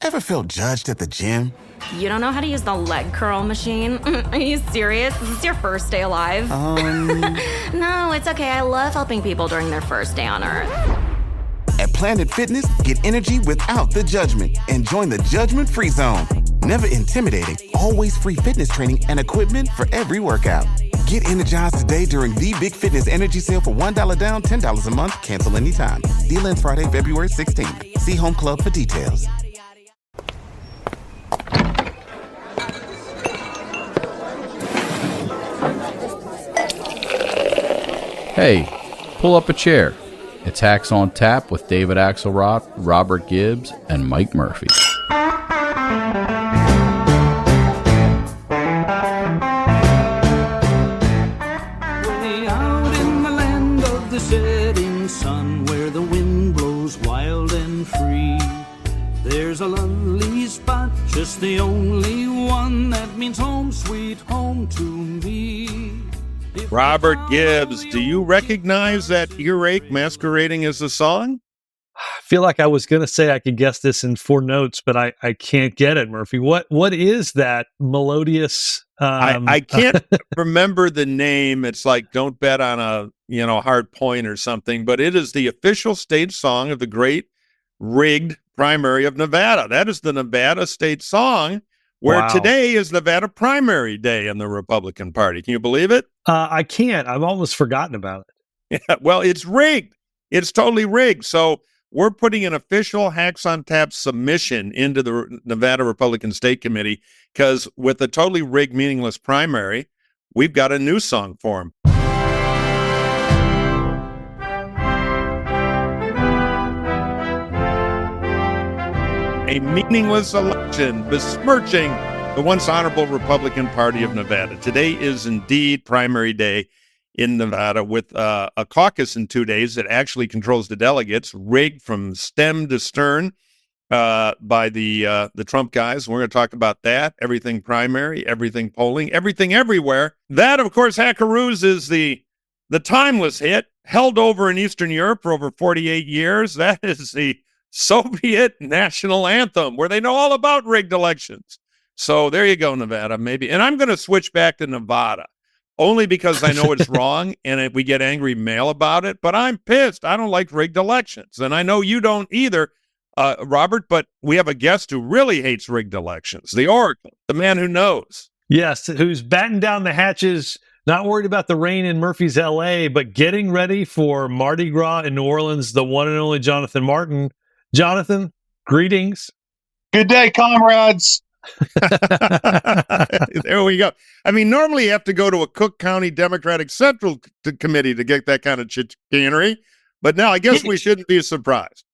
Ever felt judged at the gym? You don't know how to use the leg curl machine? Are you serious? Is this your first day alive? No, it's okay. I love helping people during their first day on Earth. At Planet Fitness, get energy without the judgment and join the judgment-free zone. Never intimidating, always free fitness training and equipment for every workout. Get energized today during the Big Fitness Energy Sale for $1 down, $10 a month. Cancel anytime. Deal ends Friday, February 16th. See Home Club for details. Hey, pull up a chair. It's Hacks on Tap with David Axelrod, Robert Gibbs, and Mike Murphy. Way out in the land of the setting sun, where the wind blows wild and free, there's a lovely spot, just the only one that means home, sweet home to me. Robert Gibbs, do you recognize that earache masquerading as a song? I feel like I was going to say I could guess this in 4 notes, but I can't get it, Murphy. What is that melodious? I can't remember the name. It's like Don't Bet on a Hard Point or something, but it is the official state song of the great rigged primary of Nevada. That is the Nevada state song, where today is Nevada primary day in the Republican Party. Can you believe it? I can't. I've almost forgotten about it. Yeah, well, it's rigged. It's totally rigged. So we're putting an official Hacks on Tap submission into the Nevada Republican State Committee because with a totally rigged, meaningless primary, we've got a new song for him. A meaningless election besmirching the once honorable Republican Party of Nevada. Today is indeed primary day in Nevada with a caucus in 2 days that actually controls the delegates, rigged from stem to stern by the Trump guys. We're going to talk about that. Everything primary, everything polling, everything everywhere. That, of course, Hackeroos is the timeless hit, held over in Eastern Europe for over 48 years. That is the Soviet national anthem, where they know all about rigged elections. So there you go, Nevada, maybe. And I'm going to switch back to Nevada, only because I know it's wrong, and if we get angry mail about it. But I'm pissed. I don't like rigged elections, and I know you don't either, Robert, but we have a guest who really hates rigged elections, the Oracle, the man who knows. Yes, who's batting down the hatches, not worried about the rain in Murphy's L.A., but getting ready for Mardi Gras in New Orleans, the one and only Jonathan Martin. Jonathan, greetings. Good day, comrades. There we go. I mean, normally you have to go to a Cook County Democratic Central Committee to get that kind of chicanery, but now I guess we shouldn't be surprised.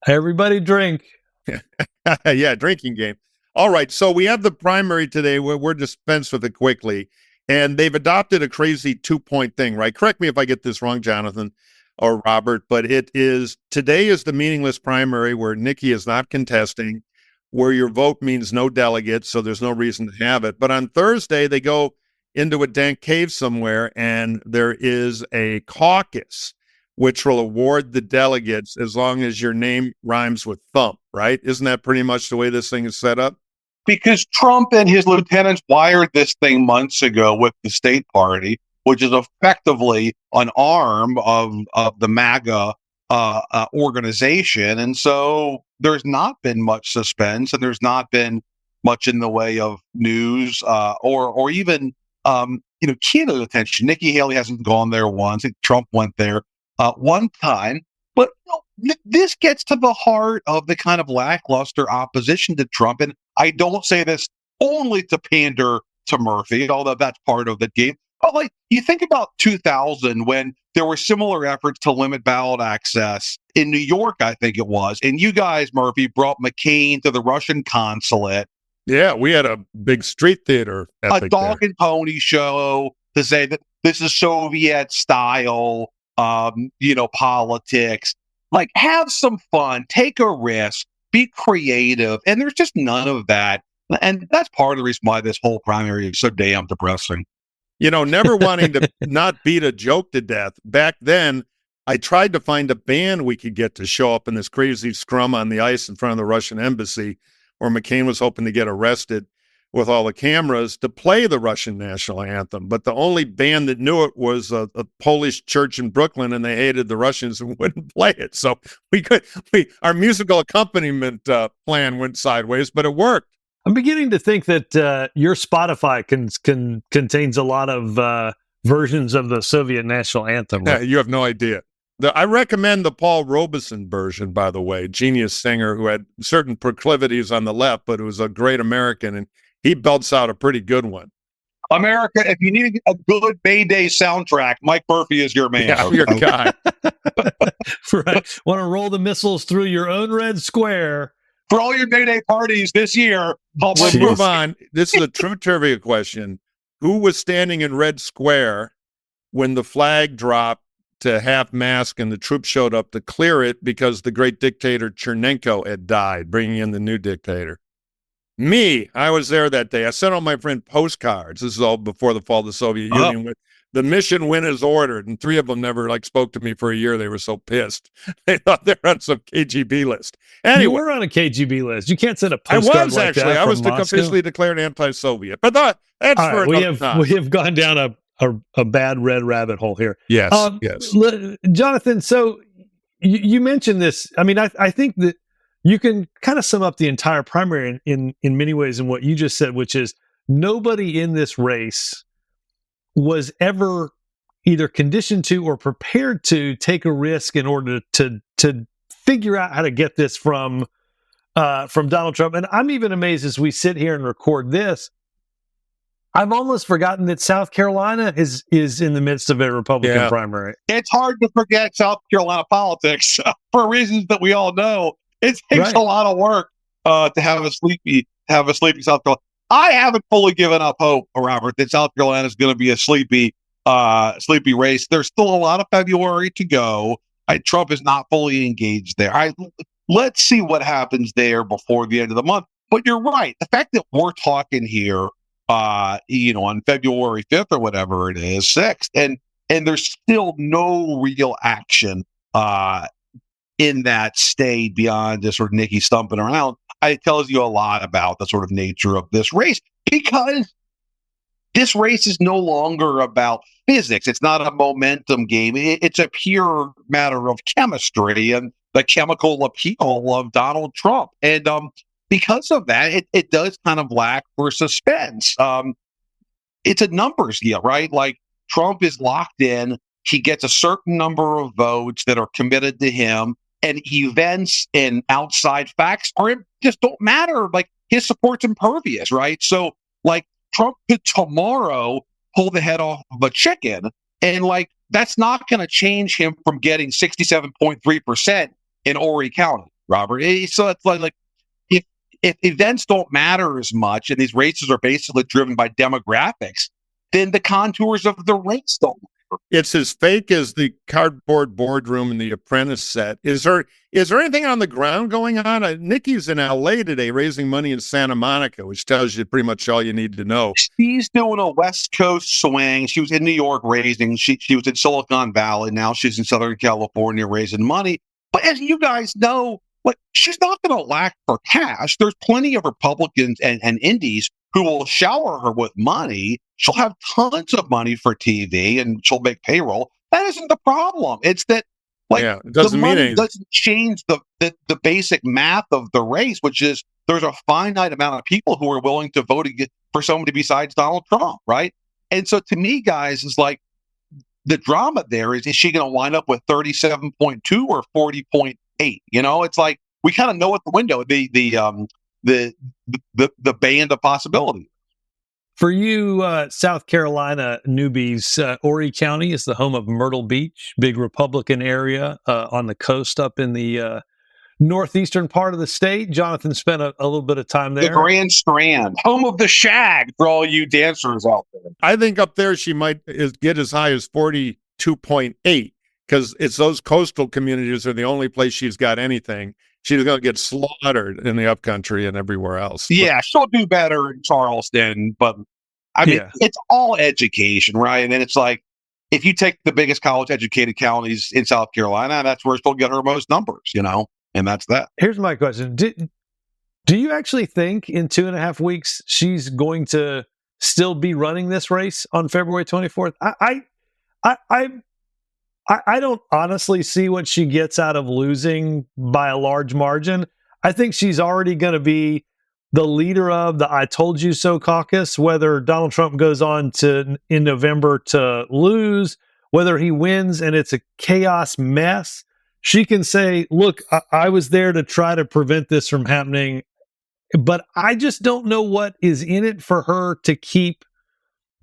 Everybody drink. Yeah, drinking game. All right, so we have the primary today where we're dispensed with it quickly, and they've adopted a crazy 2-point thing, right? Correct me if I get this wrong, Jonathan or Robert, but today is the meaningless primary where Nikki is not contesting, where your vote means no delegates, so there's no reason to have it. But on Thursday, they go into a dank cave somewhere, and there is a caucus, which will award the delegates as long as your name rhymes with thump, right? Isn't that pretty much the way this thing is set up? Because Trump and his lieutenants wired this thing months ago with the state party, which is effectively an arm of the MAGA organization. And so there's not been much suspense, and there's not been much in the way of news or even keynote attention. Nikki Haley hasn't gone there once. Trump went there one time. But this gets to the heart of the kind of lackluster opposition to Trump. And I don't say this only to pander to Murphy, although that's part of the game. But you think about 2000 when there were similar efforts to limit ballot access in New York, I think it was. And you guys, Murphy, brought McCain to the Russian consulate. Yeah, we had a big street theater epic, a dog and pony show to say that this is Soviet style, politics. Have some fun, take a risk, be creative. And there's just none of that. And that's part of the reason why this whole primary is so damn depressing. Never wanting to not beat a joke to death. Back then, I tried to find a band we could get to show up in this crazy scrum on the ice in front of the Russian embassy or McCain was hoping to get arrested with all the cameras to play the Russian national anthem. But the only band that knew it was a Polish church in Brooklyn, and they hated the Russians and wouldn't play it. So our musical accompaniment plan went sideways, but it worked. I'm beginning to think that your Spotify contains a lot of versions of the Soviet national anthem. Yeah, you have no idea. I recommend the Paul Robeson version, by the way, genius singer who had certain proclivities on the left, but who was a great American, and he belts out a pretty good one. America, if you need a good May Day soundtrack, Mike Murphy is your man. Yeah, your guy. Right. Want to roll the missiles through your own red square. For all your May Day parties this year, We'll move on. This is a true trivia question. Who was standing in Red Square when the flag dropped to half-mast and the troops showed up to clear it because the great dictator Chernenko had died, bringing in the new dictator? Me. I was there that day. I sent all my friend postcards. This is all before the fall of the Soviet Union. With the mission win as ordered, and 3 of them never spoke to me for a year. They were so pissed. They thought they were on some KGB list. Anyway, you were on a KGB list. You can't send a I postcard was like actually. that I was from Moscow. officially declared anti-Soviet. But that's All for right, another time. we have gone down a bad red rabbit hole here. Yes, yes. Jonathan, so you mentioned this. I mean, I think that you can kind of sum up the entire primary in many ways in what you just said, which is nobody in this race was ever either conditioned to or prepared to take a risk in order to figure out how to get this from Donald Trump. And I'm even amazed as we sit here and record this, I've almost forgotten that South Carolina is in the midst of a Republican primary. It's hard to forget South Carolina politics for reasons that we all know. It takes a lot of work to have a sleepy South Carolina. I haven't fully given up hope, Robert, that South Carolina is going to be a sleepy race. There's still a lot of February to go. Trump is not fully engaged there. Let's see what happens there before the end of the month. But you're right. The fact that we're talking here, on February 5th or whatever it is, 6th, and there's still no real action in that state beyond just sort of Nikki stumping around, it tells you a lot about the sort of nature of this race, because this race is no longer about physics. It's not a momentum game. It's a pure matter of chemistry and the chemical appeal of Donald Trump. And because of that, it does kind of lack for suspense. It's a numbers deal, right? Like, Trump is locked in. He gets a certain number of votes that are committed to him, and events and outside facts just don't matter. Like, his support's impervious, right? So, like, Trump could tomorrow pull the head off of a chicken, and that's not going to change him from getting 67.3% in Horry County, Robert. So it's like if events don't matter as much, and these races are basically driven by demographics, then the contours of the race don't matter. It's as fake as the cardboard boardroom in The Apprentice set. Is there anything on the ground going on? Nikki's in L.A. today raising money in Santa Monica, which tells you pretty much all you need to know. She's doing a West Coast swing. She was in New York raising. She was in Silicon Valley. Now she's in Southern California raising money. But as you guys know, she's not going to lack for cash. There's plenty of Republicans and indies who will shower her with money. She'll have tons of money for TV, and she'll make payroll. That isn't the problem. It's that it doesn't the mean money anything. doesn't change the basic math of the race, which is there's a finite amount of people who are willing to vote for somebody besides Donald Trump, right? And so to me, guys, is like the drama there is she going to wind up with 37.2 or 40.8? It's like we kind of know at the window the band of possibility. For you South Carolina newbies, Horry County is the home of Myrtle Beach, big Republican area on the coast up in the northeastern part of the state. Jonathan spent a little bit of time there. The Grand Strand, home of the shag for all you dancers out there. I think up there she might get as high as 42.8, because it's those coastal communities are the only place she's got anything. She's going to get slaughtered in the upcountry and everywhere else. Yeah, she'll do better in Charleston, but I mean, it's all education, right? And then it's like, if you take the biggest college-educated counties in South Carolina, that's where she'll get her most numbers, and that's that. Here's my question. Do you actually think in 2.5 weeks she's going to still be running this race on February 24th? I don't honestly see what she gets out of losing by a large margin. I think she's already going to be the leader of the I told you so caucus, whether Donald Trump goes on to in November to lose, whether he wins and it's a chaos mess. She can say, look, I was there to try to prevent this from happening, but I just don't know what is in it for her to keep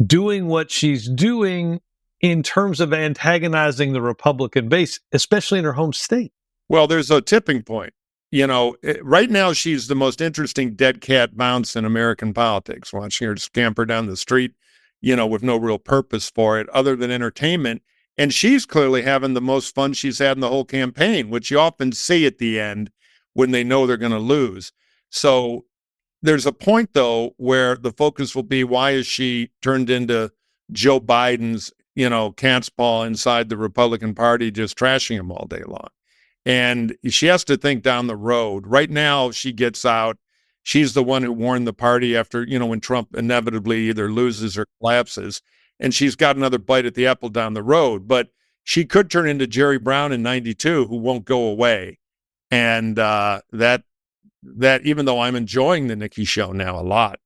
doing what she's doing in terms of antagonizing the Republican base, especially in her home state. Well, there's a tipping point. Right now she's the most interesting dead cat bounce in American politics, watching her scamper down the street, with no real purpose for it other than entertainment. And she's clearly having the most fun she's had in the whole campaign, which you often see at the end when they know they're going to lose. So there's a point, though, where the focus will be, why is she turned into Joe Biden's, cat's paw inside the Republican Party, just trashing him all day long? And she has to think down the road. Right now, she gets out. She's the one who warned the party after, when Trump inevitably either loses or collapses. And she's got another bite at the apple down the road. But she could turn into Jerry Brown in 92, who won't go away. And that even though I'm enjoying the Nikki show now a lot,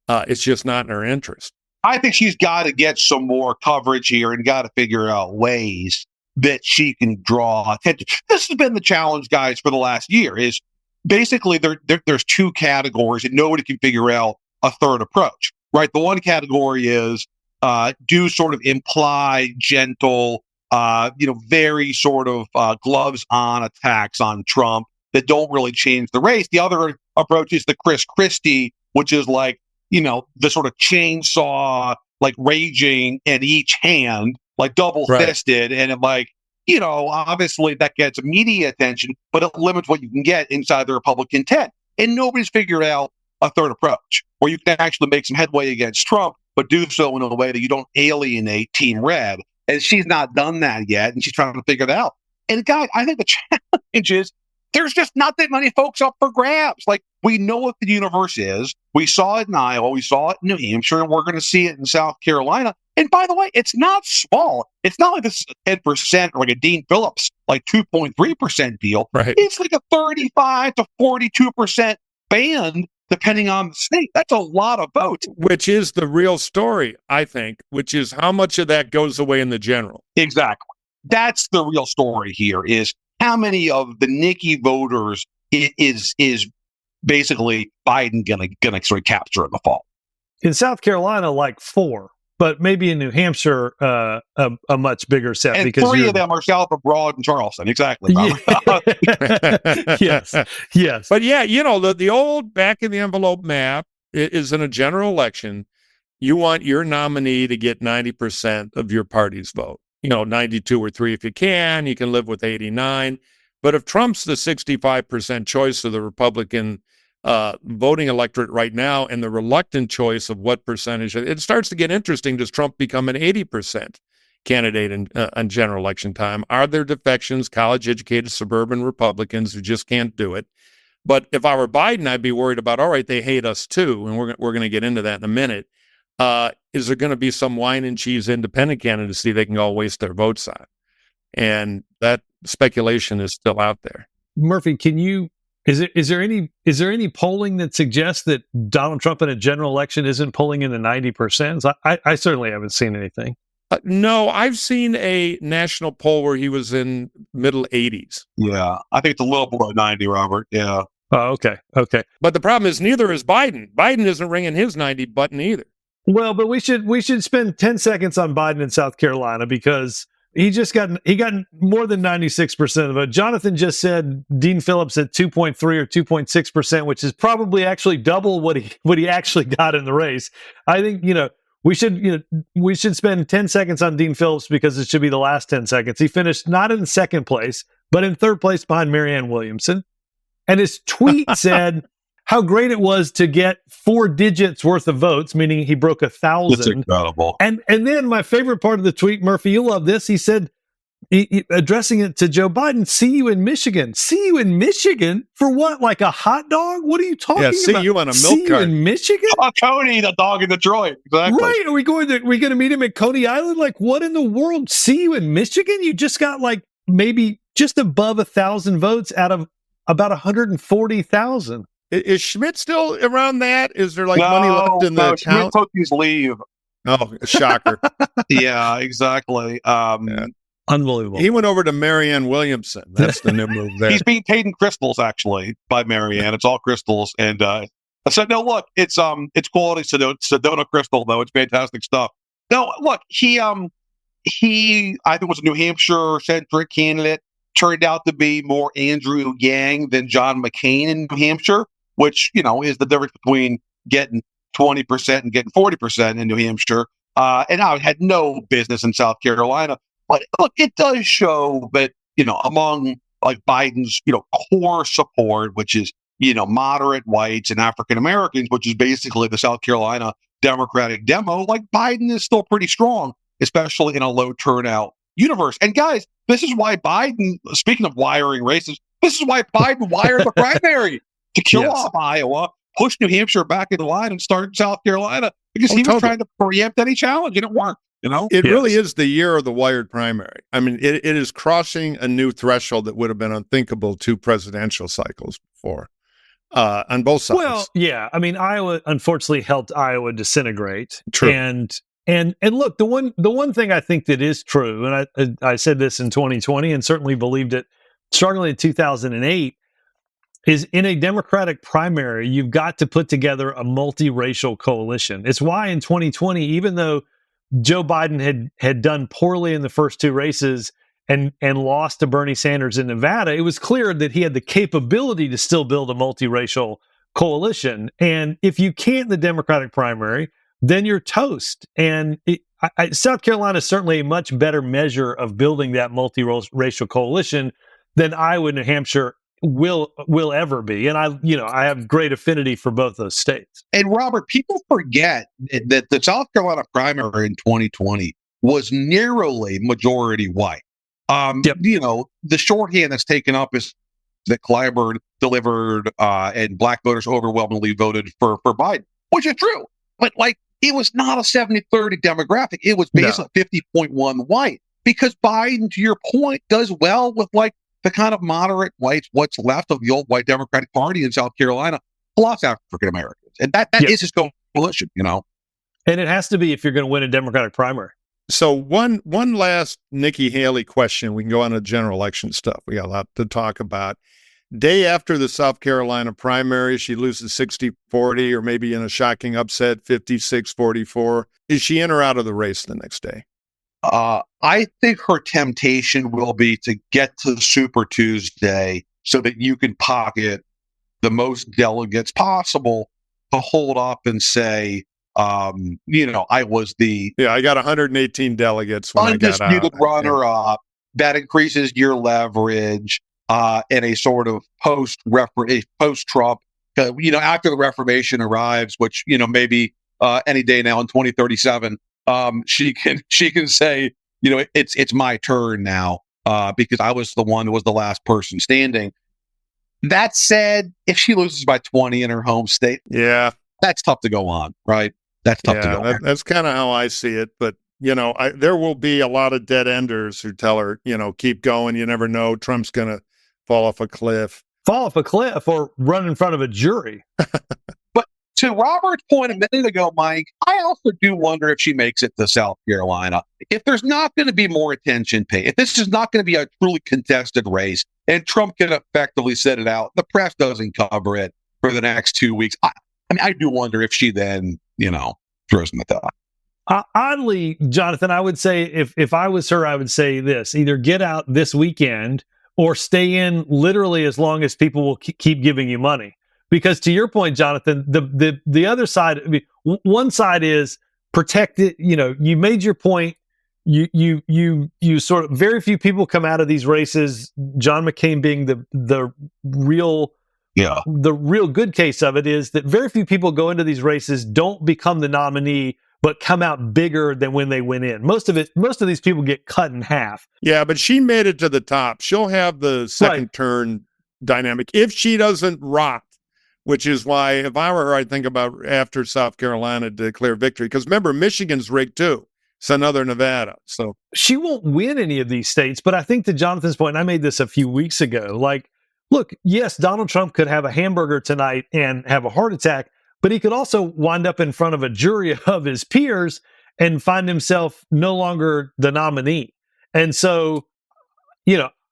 it's just not in her interest. I think she's got to get some more coverage here and got to figure out ways that she can draw attention. This has been the challenge, guys, for the last year, is basically there's two categories and nobody can figure out a third approach, right? The one category is do sort of imply gentle, very sort of gloves on attacks on Trump that don't really change the race. The other approach is the Chris Christie, which is like, the sort of chainsaw, like raging at each hand, like double fisted. Right. And it obviously that gets media attention, but it limits what you can get inside the Republican tent. And nobody's figured out a third approach where you can actually make some headway against Trump, but do so in a way that you don't alienate Team Red. And she's not done that yet. And she's trying to figure it out. And guys, I think the challenge is there's just not that many folks up for grabs. Like, we know what the universe is. We saw it in Iowa. We saw it in New Hampshire. And we're going to see it in South Carolina. And by the way, it's not small. It's not like this is 10% or like a Dean Phillips, like 2.3% deal. Right. It's like a 35 to 42% band, depending on the state. That's a lot of votes. Which is the real story, I think, which is how much of that goes away in the general. Exactly. That's the real story here, is how many of the Nikki voters is basically Biden gonna sort of capture in the fall. In South Carolina, like 4, but maybe in New Hampshire, a much bigger set. And because 3 of them are south of Broad and Charleston. Exactly. Yes. But yeah, the old back in the envelope map is in a general election. You want your nominee to get 90% of your party's vote. 92 or 3 if you can. You can live with 89. But if Trump's the 65% choice of the Republican voting electorate right now and the reluctant choice of what percentage, it starts to get interesting. Does Trump become an 80% candidate in general election time? Are there defections, college-educated suburban Republicans who just can't do it? But if I were Biden, I'd be worried about, all right, they hate us too, and we're going to get into that in a minute. Is there going to be some wine and cheese independent candidacy they can all waste their votes on? And that speculation is still out there. Murphy, is there any polling that suggests that Donald Trump in a general election isn't pulling in the 90%? I certainly haven't seen anything. No, I've seen a national poll where he was in middle 80s. Yeah, I think it's a little below 90, Robert. Yeah. Oh, okay. But the problem is neither is Biden. Biden isn't ringing his 90 button either. Well, but we should spend 10 seconds on Biden in South Carolina because he got more than 96% of it. Jonathan just said Dean Phillips at 2.3 or 2.6%, which is probably actually double what he actually got in the race. I think, we should spend 10 seconds on Dean Phillips because it should be the last 10 seconds. He finished not in second place, but in third place behind Marianne Williamson. And his tweet said how great it was to get 4 digits worth of votes, meaning he broke 1,000. That's incredible. And then my favorite part of the tweet, Murphy, you love this. He said addressing it to Joe Biden, see you in Michigan. See you in Michigan? For what? Like a hot dog? What are you talking about? See you on a milk see cart. You in Michigan? Coney, the dog in Detroit. Exactly. Right. Are we going to meet him at Coney Island? Like, what in the world? See you in Michigan? You just got like maybe just above 1,000 votes out of about 140,000. Is Schmidt still around that? Is there money left in the account? Schmidt took his leave. Oh, shocker. Yeah, exactly. Unbelievable. He went over to Marianne Williamson. That's the new move there. He's being paid in crystals, actually, by Marianne. It's all crystals. And I said, no, look, it's quality Sedona crystal, though. It's fantastic stuff. No, look, he I think was a New Hampshire centric candidate, turned out to be more Andrew Yang than John McCain in New Hampshire, which, is the difference between getting 20% and getting 40% in New Hampshire. And I had no business in South Carolina. But look, it does show that, among like Biden's, core support, which is, moderate whites and African Americans, which is basically the South Carolina Democratic demo, like Biden is still pretty strong, especially in a low turnout universe. And guys, this is why Biden, speaking of wiring races, this is why Biden wired the primary to kill off Iowa, push New Hampshire back into line and start South Carolina because he was trying to preempt any challenge and it worked. It really is the year of the wired primary. I mean, it is crossing a new threshold that would have been unthinkable 2 presidential cycles before on both sides. Well, yeah. I mean, Iowa unfortunately helped Iowa disintegrate. True. And look, the one thing I think that is true, and I said this in 2020 and certainly believed it struggling in 2008, is in a Democratic primary, you've got to put together a multiracial coalition. It's why in 2020, even though Joe Biden had done poorly in the first 2 races and lost to Bernie Sanders in Nevada, it was clear that he had the capability to still build a multiracial coalition. And if you can't in the Democratic primary, then you're toast. And South Carolina is certainly a much better measure of building that multiracial coalition than Iowa and New Hampshire will ever be. And I have great affinity for both those states. And Robert, people forget that the South Carolina primary in 2020 was narrowly majority white. The shorthand that's taken up is that Clyburn delivered and black voters overwhelmingly voted for Biden, which is true. But it was not a 70-30 demographic. It was basically 50.1 white because Biden, to your point, does well with the kind of moderate whites, what's left of the old white Democratic Party in South Carolina, plus African Americans. And that is his coalition, And it has to be if you're going to win a Democratic primary. So one last Nikki Haley question. We can go on to general election stuff. We got a lot to talk about. Day after the South Carolina primary, she loses 60-40 or maybe in a shocking upset, 56-44. Is she in or out of the race the next day? I think her temptation will be to get to Super Tuesday so that you can pocket the most delegates possible to hold up and say, I was I got 118 delegates when undisputed I got out. runner-up. That increases your leverage in a sort of post-Trump. After the Reformation arrives, which maybe any day now in 2037. She can say, it's my turn now because I was the one that was the last person standing. That said, if she loses by 20 in her home state, that's tough to go on, right? That's tough to go on. That's kind of how I see it. But, there will be a lot of dead enders who tell her, keep going. You never know. Trump's going to fall off a cliff. Fall off a cliff or run in front of a jury. But to Robert's point a minute ago, Mike, I also do wonder if she makes it to South Carolina. If there's not going to be more attention paid, if this is not going to be a truly contested race, and Trump can effectively set it out, the press doesn't cover it for the next 2 weeks. I do wonder if she then, throws in the towel. Oddly, Jonathan, I would say if I was her, I would say this: either get out this weekend or stay in literally as long as people will keep giving you money. Because to your point, Jonathan, the other side, one side is protect it. You made your point. You sort of, very few people come out of these races. John McCain being the real good case of it is that very few people go into these races, don't become the nominee but come out bigger than when they went in. Most of these people get cut in half. Yeah, but she made it to the top. She'll have the second turn dynamic if she doesn't rot, which is why if I were her, I'd think about after South Carolina to declare victory. Because remember, Michigan's rigged too. It's another Nevada. So she won't win any of these states. But I think to Jonathan's point, and I made this a few weeks ago, like, look, yes, Donald Trump could have a hamburger tonight and have a heart attack, but he could also wind up in front of a jury of his peers and find himself no longer the nominee. And so,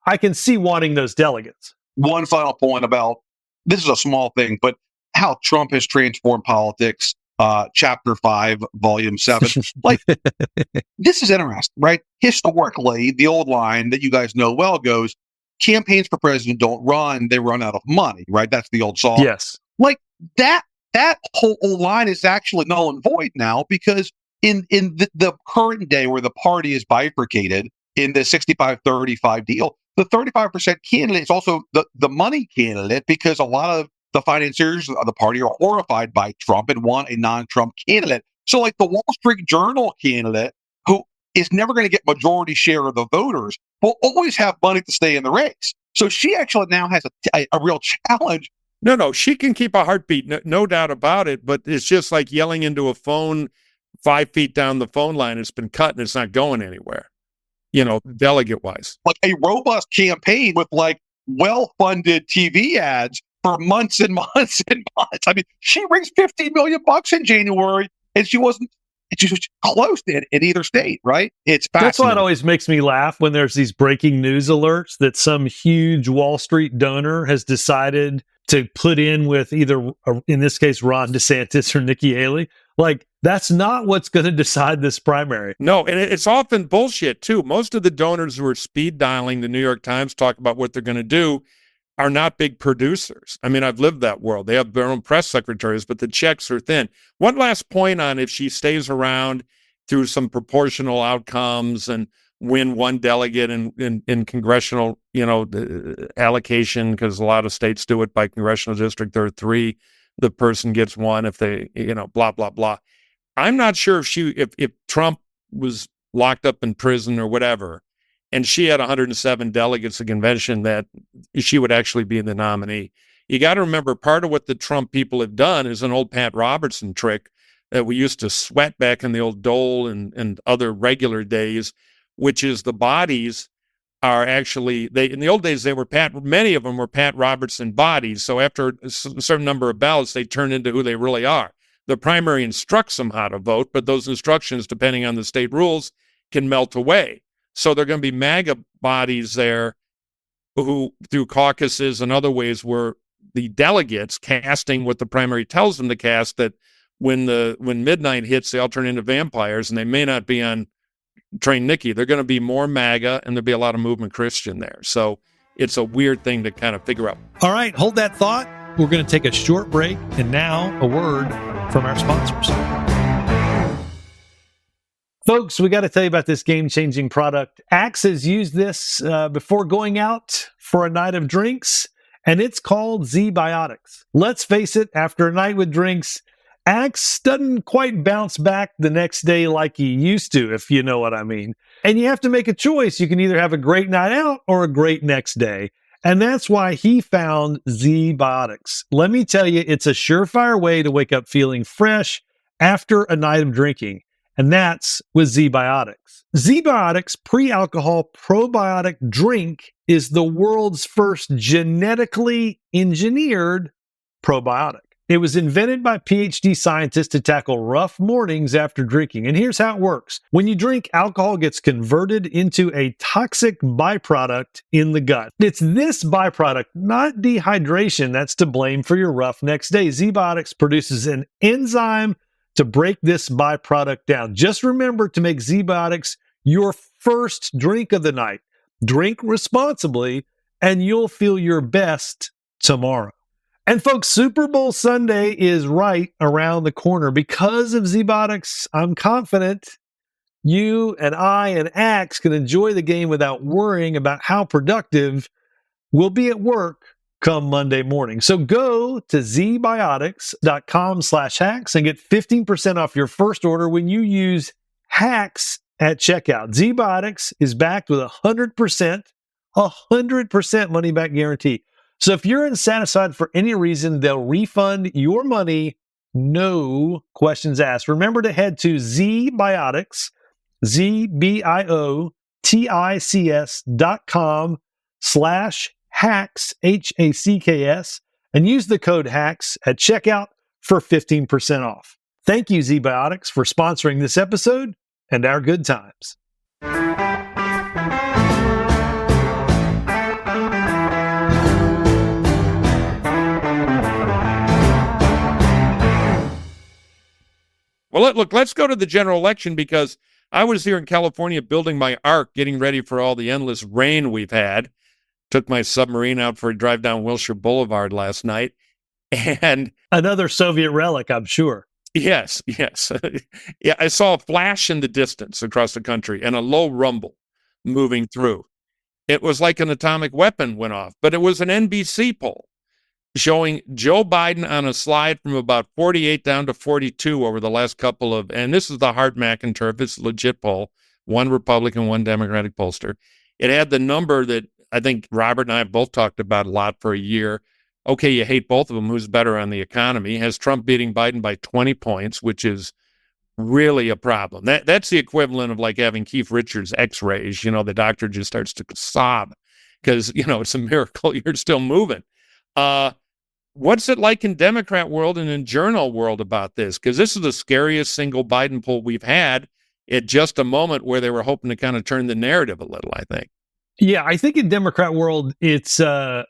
I can see wanting those delegates. One final point about, this is a small thing, but how Trump has transformed politics, chapter 5, volume 7. Like, this is interesting, right? Historically, the old line that you guys know well goes, campaigns for president don't run, they run out of money, right? That's the old song. Yes. Like, that whole line is actually null and void now, because in the current day where the party is bifurcated in the 65-35 deal, the 35% candidate is also the money candidate, because a lot of the financiers of the party are horrified by Trump and want a non-Trump candidate. So like the Wall Street Journal candidate, who is never going to get majority share of the voters, will always have money to stay in the race. So she actually now has a real challenge. No, she can keep a heartbeat, no doubt about it, but it's just like yelling into a phone 5 feet down the phone line. It's been cut and it's not going anywhere, delegate-wise. Like a robust campaign with like well-funded TV ads for months and months and months. I mean, she raised $15 million in January, and she was close in either state, right? It's fascinating. That's why it always makes me laugh when there's these breaking news alerts that some huge Wall Street donor has decided to put in with either, in this case, Ron DeSantis or Nikki Haley. Like, that's not what's going to decide this primary. No, and it's often bullshit, too. Most of the donors who are speed dialing the New York Times talk about what they're going to do are not big producers. I mean, I've lived that world. They have their own press secretaries, but the checks are thin. One last point on if she stays around through some proportional outcomes and win one delegate in congressional, allocation, because a lot of states do it by congressional district. There are 3. The person gets 1 if they, blah, blah, blah. I'm not sure if Trump was locked up in prison or whatever, and she had 107 delegates at convention, that she would actually be the nominee. You got to remember, part of what the Trump people have done is an old Pat Robertson trick that we used to sweat back in the old Dole and other regular days, which is the bodies are actually, in the old days, many of them were Pat Robertson bodies. So after a certain number of ballots, they turn into who they really are. The primary instructs them how to vote, but those instructions, depending on the state rules, can melt away. So there are going to be MAGA bodies there who, through caucuses and other ways, were the delegates casting what the primary tells them to cast, that when midnight hits, they all turn into vampires, and they may not be on Train Nikki. They're going to be more MAGA, and there'll be a lot of movement Christian there. So it's a weird thing to kind of figure out. All right, hold that thought. We're going to take a short break, and now a word from our sponsors. Folks, we got to tell you about this game-changing product. Axe has used this before going out for a night of drinks, and it's called Z-Biotics. Let's face it, after a night with drinks, Axe doesn't quite bounce back the next day like he used to, if you know what I mean. And you have to make a choice. You can either have a great night out or a great next day. And that's why he found Z-Biotics. Let me tell you, it's a surefire way to wake up feeling fresh after a night of drinking. And that's with Z-Biotics. Z-Biotics pre-alcohol probiotic drink is the world's first genetically engineered probiotic. It was invented by PhD scientists to tackle rough mornings after drinking. And here's how it works. When you drink, alcohol gets converted into a toxic byproduct in the gut. It's this byproduct, not dehydration, that's to blame for your rough next day. Z-Biotics produces an enzyme to break this byproduct down. Just remember to make Z-Biotics your first drink of the night. Drink responsibly, and you'll feel your best tomorrow. And folks, Super Bowl Sunday is right around the corner. Because of Z-Biotics, I'm confident you and I and Axe can enjoy the game without worrying about how productive we'll be at work come Monday morning. So go to zbiotics.com/hacks and get 15% off your first order when you use hacks at checkout. ZBiotics is backed with 100% money back guarantee. So if you're unsatisfied for any reason, they'll refund your money, no questions asked. Remember to head to ZBiotics, ZBiotics.com/hacks, HACKS, and use the code HACKS at checkout for 15% off. Thank you, ZBiotics, for sponsoring this episode and our good times. Well, look, let's go to the general election, because I was here in California building my ark, getting ready for all the endless rain we've had. Took my submarine out for a drive down Wilshire Boulevard last night. And another Soviet relic, I'm sure. Yes. Yeah, I saw a flash in the distance across the country and a low rumble moving through. It was like an atomic weapon went off, but it was an NBC poll showing Joe Biden on a slide from about 48 down to 42 over the last couple of, and this is the hard mac and turf, it's a legit poll, one Republican, one Democratic pollster. It had the number that I think Robert and I have both talked about a lot for a year. Okay, you hate both of them. Who's better on the economy? Has Trump beating Biden by 20 points, which is really a problem. That's the equivalent of like having Keith Richards x-rays. The doctor just starts to sob because, it's a miracle you're still moving. What's it like in Democrat world and in journal world about this? Because this is the scariest single Biden poll we've had at just a moment where they were hoping to kind of turn the narrative a little, I think. Yeah, I think in Democrat world, it's, I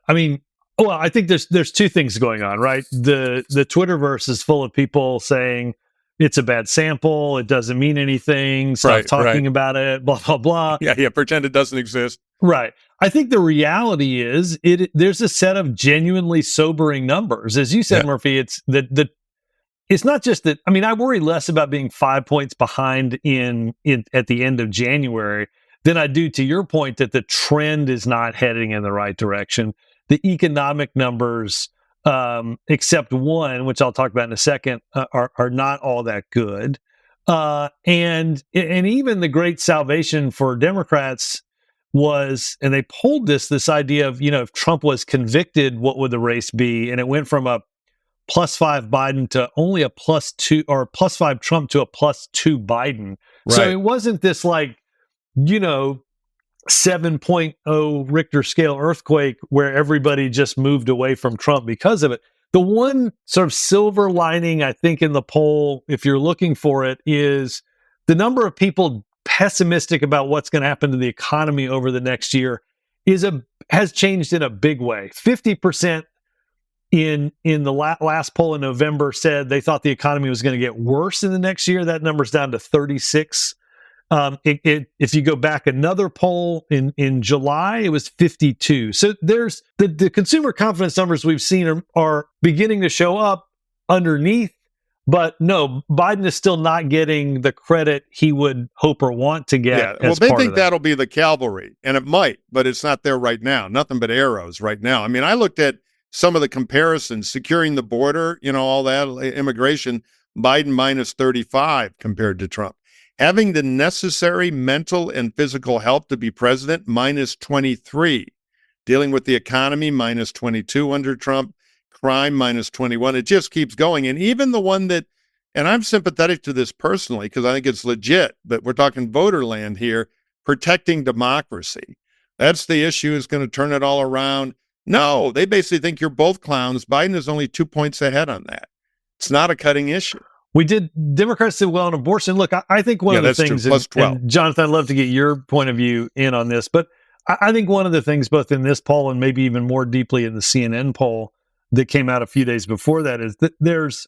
think there's two things going on, right? The Twitterverse is full of people saying it's a bad sample, it doesn't mean anything, stop talking about it, blah, blah, blah. Yeah, pretend it doesn't exist. Right. I think the reality is there's a set of genuinely sobering numbers. As you said, Murphy, it's it's not just that. I worry less about being 5 points behind in at the end of January than I do, to your point, that the trend is not heading in the right direction. The economic numbers, except one, which I'll talk about in a second, are not all that good. And even the great salvation for Democrats was, and they polled this idea of, if Trump was convicted, what would the race be? And it went from a +5 Biden to only a +2, or +5 Trump to a +2 Biden. Right. So it wasn't this 7.0 Richter scale earthquake where everybody just moved away from Trump because of it. The one sort of silver lining, I think, in the poll, if you're looking for it, is the number of people pessimistic about what's going to happen to the economy over the next year has changed in a big way. 50% in the last poll in November said they thought the economy was going to get worse in the next year. That number's down to 36. If you go back another poll in July, it was 52. So there's the consumer confidence numbers we've seen are beginning to show up underneath. But no, Biden is still not getting the credit he would hope or want to get. Yeah, well, they think that'll be the cavalry, and it might, but it's not there right now. Nothing but arrows right now. I looked at some of the comparisons, securing the border, all that, immigration, Biden -35 compared to Trump. Having the necessary mental and physical help to be president, -23. Dealing with the economy, -22 under Trump. Crime, -21. It just keeps going. And even the one that, and I'm sympathetic to this personally because I think it's legit, but we're talking voter land here, protecting democracy. That's the issue, is going to turn it all around. No, they basically think you're both clowns. Biden is only 2 points ahead on that. It's not a cutting issue. Democrats did well on abortion. Look, I think one of the things, and Jonathan, I'd love to get your point of view in on this, but I think one of the things both in this poll and maybe even more deeply in the CNN poll that came out a few days before that is that there's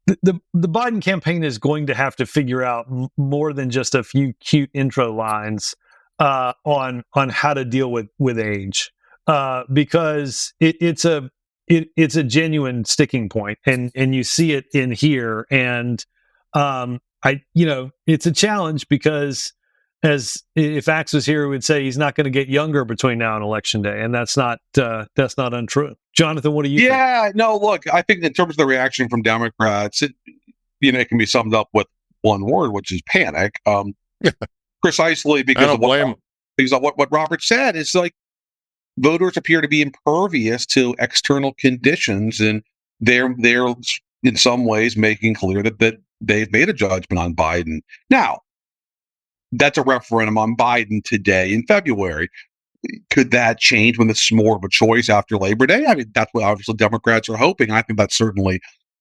the Biden campaign is going to have to figure out more than just a few cute intro lines on how to deal with age, because it's a genuine sticking point, and you see it in here, and it's a challenge because as if Axe was here, we would say he's not going to get younger between now and Election Day, and that's not untrue. Jonathan, what do you think? Yeah, no, look, I think in terms of the reaction from Democrats, it can be summed up with one word, which is panic. Precisely because of what Robert said. Is like voters appear to be impervious to external conditions, and they're in some ways making clear that they've made a judgment on Biden. Now, that's a referendum on Biden today in February. Could that change when it's more of a choice after Labor Day? I mean, that's what obviously Democrats are hoping. I think that's certainly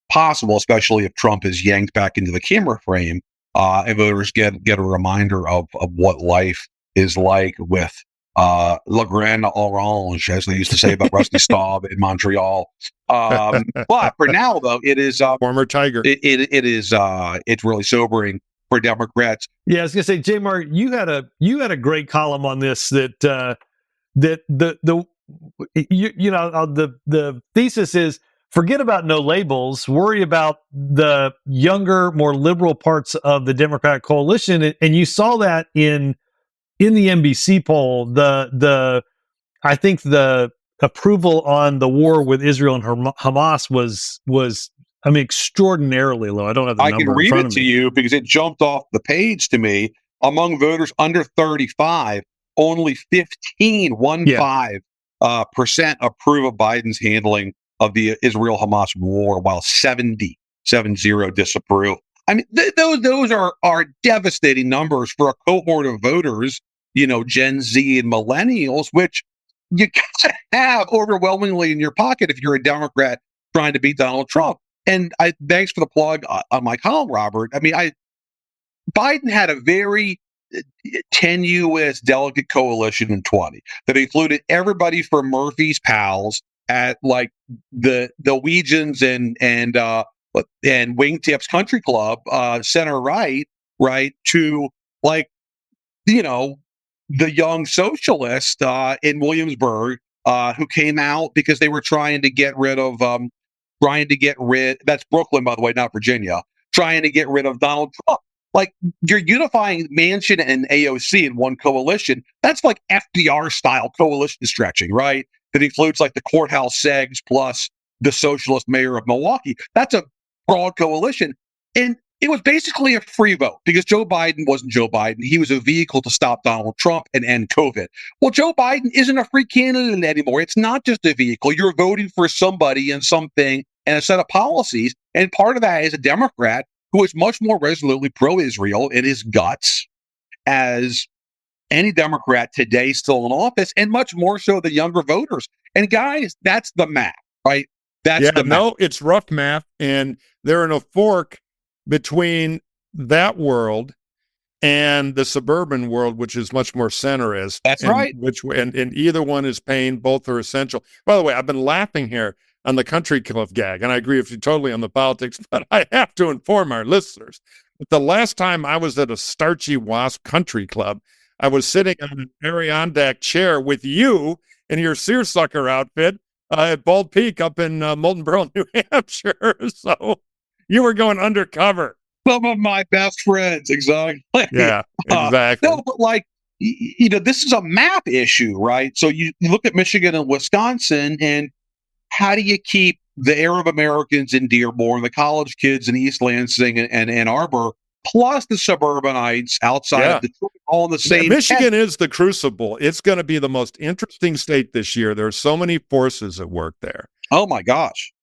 possible, especially if Trump is yanked back into the camera frame, and voters get a reminder of what life is like with La Grande Orange, as they used to say about Rusty Staub in Montreal. But for now, though, it is former Tiger. It's really sobering for Democrats. Yeah, I was gonna say, J. Mark, you had a great column on this that the thesis is forget about no labels, worry about the younger, more liberal parts of the Democratic coalition, and you saw that in the NBC poll. I think the approval on the war with Israel and Hamas was extraordinarily low. I don't have the number. I can read it to you because it jumped off the page to me. Among voters under 35, only 15% approve of Biden's handling of the Israel-Hamas war, while 70 disapprove. I mean, those are devastating numbers for a cohort of voters, Gen Z and millennials, which you gotta have overwhelmingly in your pocket if you're a Democrat trying to beat Donald Trump. And thanks for the plug on my column, Robert. I mean, Biden had a very tenuous delegate coalition in 20 that included everybody from Murphy's pals at like the Weegians and Wingtips Country Club, center right, to like, the young socialist in Williamsburg who came out because they were trying to get rid of that's Brooklyn, by the way, not Virginia, trying to get rid of Donald Trump. Like, you're unifying Manchin and AOC in one coalition. That's like FDR style coalition stretching, right? That includes like the courthouse segs plus the socialist mayor of Milwaukee. That's a broad coalition. And it was basically a free vote because Joe Biden wasn't Joe Biden. He was a vehicle to stop Donald Trump and end COVID. Well, Joe Biden isn't a free candidate anymore. It's not just a vehicle. You're voting for somebody and something and a set of policies. And part of that is a Democrat who is much more resolutely pro-Israel in his guts as any Democrat today still in office, and much more so the younger voters. And guys, that's the math, right? That's the math. No, it's rough math. And they're in a fork between that world and the suburban world, which is much more centrist. That's right. And either one is pain. Both are essential. By the way, I've been laughing here on the country club gag, and I agree with you totally on the politics, but I have to inform our listeners that the last time I was at a starchy wasp country club, I was sitting on an Adirondack chair with you in your seersucker outfit at Bald Peak up in Moltenboro, New Hampshire. So you were going undercover. Some of my best friends, exactly. Yeah, exactly. No, but like, this is a map issue, right? So you look at Michigan and Wisconsin, and how do you keep the Arab Americans in Dearborn, the college kids in East Lansing and Ann Arbor, plus the suburbanites outside of Detroit, all in the same? Michigan is the crucible. It's going to be the most interesting state this year. There are so many forces at work there. Oh, my gosh.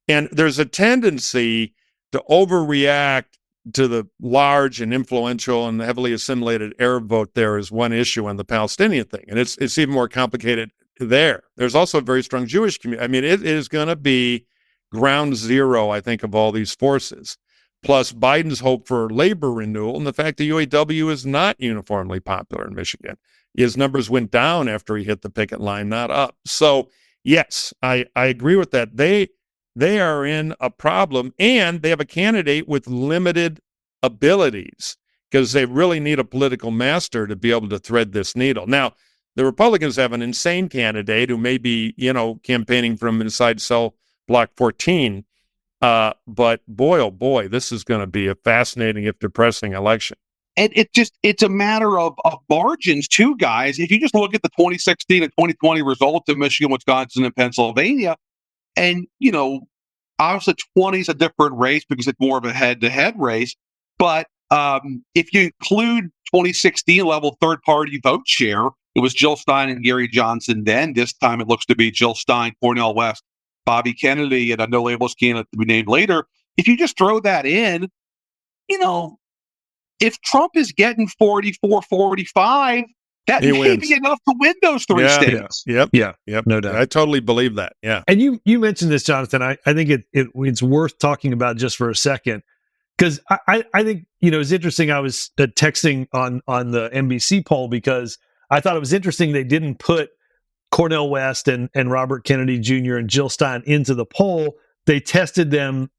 And there's a tendency to overreact to the large and influential and heavily assimilated Arab vote there is one issue on the Palestinian thing. And it's even more complicated there. There's also a very strong Jewish community. I mean, it is going to be ground zero, I think, of all these forces. Plus Biden's hope for labor renewal and the fact that UAW is not uniformly popular in Michigan. His numbers went down after he hit the picket line, not up. So, yes, I agree with that. They are in a problem, and they have a candidate with limited abilities because they really need a political master to be able to thread this needle. Now, the Republicans have an insane candidate who may be, campaigning from inside cell block 14. But boy, oh boy, this is going to be a fascinating, if depressing, election. And it's a matter of margins too, guys. If you just look at the 2016 and 2020 results of Michigan, Wisconsin, and Pennsylvania, and, obviously 20 is a different race because it's more of a head-to-head race. But if you include 2016 level third-party vote share, it was Jill Stein and Gary Johnson then. This time it looks to be Jill Stein, Cornel West, Bobby Kennedy, and a no-labels candidate to be named later. If you just throw that in, if Trump is getting 44, 45, that may be enough to win those three states. Yep. No doubt. I totally believe that. Yeah. And you mentioned this, Jonathan. I think it's worth talking about just for a second, because I think, it's interesting. I was texting on the NBC poll because I thought it was interesting they didn't put Cornel West and Robert Kennedy Jr. and Jill Stein into the poll. They tested them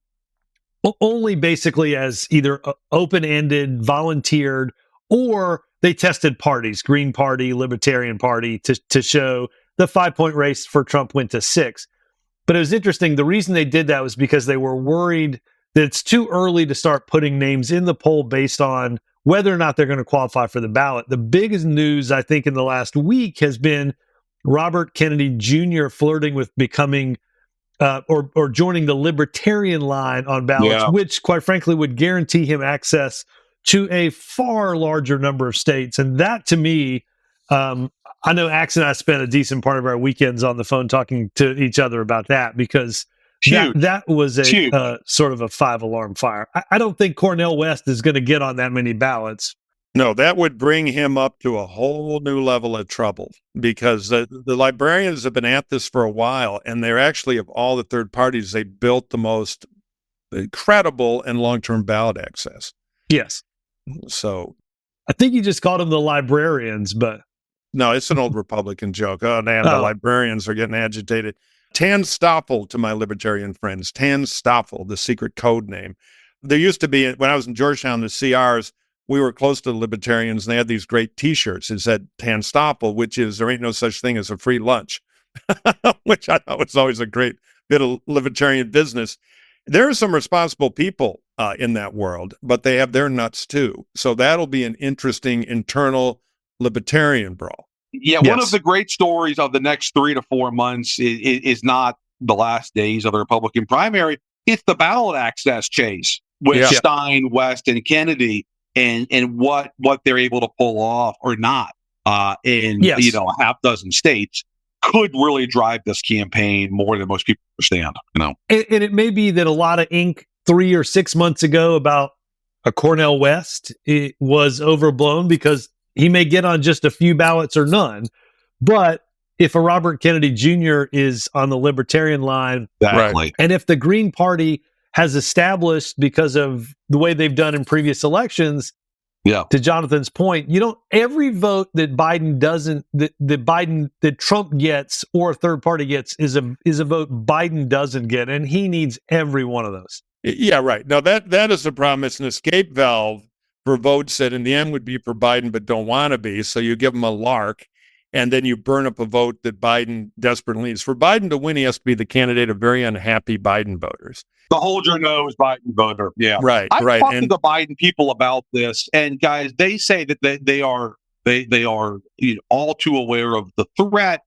only basically as either open-ended, volunteered, or they tested parties, Green Party, Libertarian Party, to show the 5-point race for Trump went to 6. But it was interesting. The reason they did that was because they were worried that it's too early to start putting names in the poll based on whether or not they're going to qualify for the ballot. The biggest news, I think, in the last week has been Robert Kennedy Jr. flirting with becoming or joining the libertarian line on ballots, which, quite frankly, would guarantee him access to a far larger number of states. And that, to me, I know Axe and I spent a decent part of our weekends on the phone talking to each other about that, because that was a sort of a 5-alarm fire. I don't think Cornel West is going to get on that many ballots. No, that would bring him up to a whole new level of trouble, because the librarians have been at this for a while, and they're actually, of all the third parties, they built the most credible and long-term ballot access. Yes. So I think you just called them the librarians, but no, it's an old Republican joke. Oh, man, the librarians are getting agitated. Tan Stoffel, to my libertarian friends, Tan Stoffel, the secret code name. There used to be, when I was in Georgetown, the CRs, we were close to the libertarians, and they had these great T-shirts. It said Tan Stoffel, which is, there ain't no such thing as a free lunch, which I thought was always a great bit of libertarian business. There are some responsible people in that world, but they have their nuts too. So that'll be an interesting internal libertarian brawl. Yeah, one of the great stories of the next 3 to 4 months is not the last days of the Republican primary. It's the ballot access chase with Stein, West, and Kennedy, and what they're able to pull off or not in a half dozen states could really drive this campaign more than most people understand. And it may be that a lot of ink 3 or 6 months ago about a Cornel West, it was overblown because he may get on just a few ballots or none. But if a Robert Kennedy Jr. is on the libertarian line, and if the Green Party has established, because of the way they've done in previous elections, to Jonathan's point, every vote that Biden doesn't, that Trump gets or a third party gets is a vote Biden doesn't get, and he needs every one of those. Yeah, right. Now that is the problem. It's an escape valve for votes that in the end would be for Biden but don't want to be. So you give them a lark, and then you burn up a vote that Biden desperately needs. For Biden to win, he has to be the candidate of very unhappy Biden voters. The hold your nose Biden voter. Yeah. Right. I've talked to the Biden people about this, and guys, they say that they are all too aware of the threat.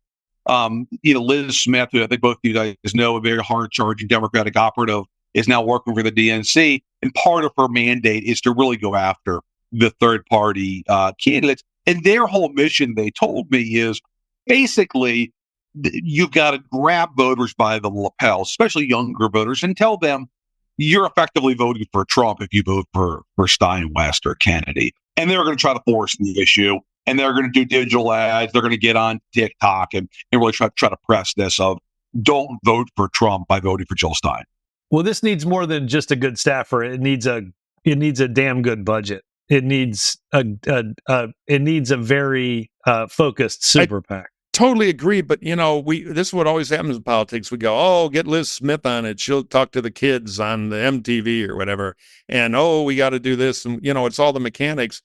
Liz Smith, who I think both of you guys know, a very hard-charging Democratic operative, is now working for the DNC, and part of her mandate is to really go after the third-party candidates. And their whole mission, they told me, is basically you've got to grab voters by the lapel, especially younger voters, and tell them you're effectively voting for Trump if you vote for Stein, West, or Kennedy. And they're going to try to force the issue, and they're going to do digital ads. They're going to get on TikTok and really try to press this of don't vote for Trump by voting for Jill Stein. Well, this needs more than just a good staffer. It needs a damn good budget. It needs a very focused super PAC. Totally agree, but this is what always happens in politics. We go, oh, get Liz Smith on it. She'll talk to the kids on the MTV or whatever. And we got to do this. And it's all the mechanics.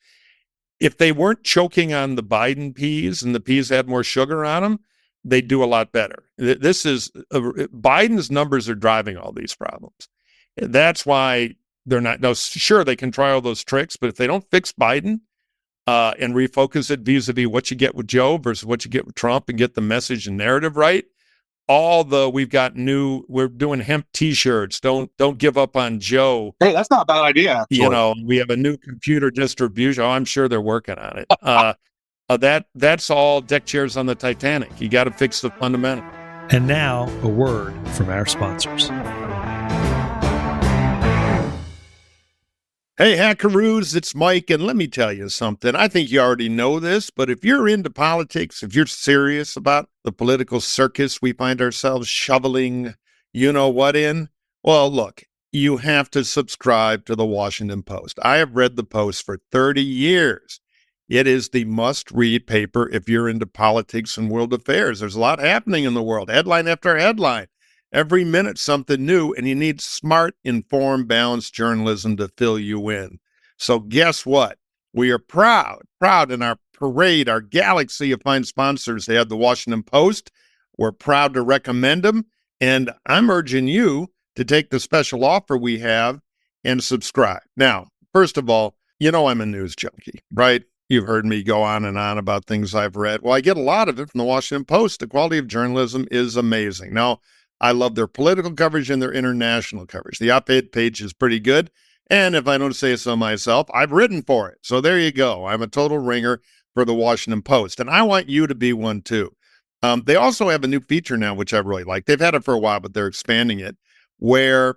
If they weren't choking on the Biden peas and the peas had more sugar on them, they'd do a lot better. This is Biden's numbers are driving all these problems. That's why they're not. No, sure, they can try all those tricks, but if they don't fix Biden and refocus it vis-a-vis what you get with Joe versus what you get with Trump and get the message and narrative right, we're doing hemp T-shirts. Don't give up on Joe. Hey, that's not a bad idea. Actually. We have a new computer distribution. Oh, I'm sure they're working on it. That's all deck chairs on the Titanic. You got to fix the fundamental. And now a word from our sponsors. Hey, Hackaroos, it's Mike, and let me tell you something. I think you already know this, but if you're into politics, if you're serious about the political circus we find ourselves shoveling, you know what in, well, look, you have to subscribe to the Washington Post. I have read the Post for 30 years. It is the must-read paper if you're into politics and world affairs. There's a lot happening in the world, headline after headline. Every minute, something new, and you need smart, informed, balanced journalism to fill you in. So guess what? We are proud in our parade, our galaxy of fine sponsors. They have the Washington Post. We're proud to recommend them, and I'm urging you to take the special offer we have and subscribe. Now, first of all, I'm a news junkie, right? You've heard me go on and on about things I've read. Well, I get a lot of it from the Washington Post. The quality of journalism is amazing. Now, I love their political coverage and their international coverage. The op-ed page is pretty good. And if I don't say so myself, I've written for it. So there you go. I'm a total ringer for the Washington Post. And I want you to be one too. They also have a new feature now, which I really like. They've had it for a while, but they're expanding it, where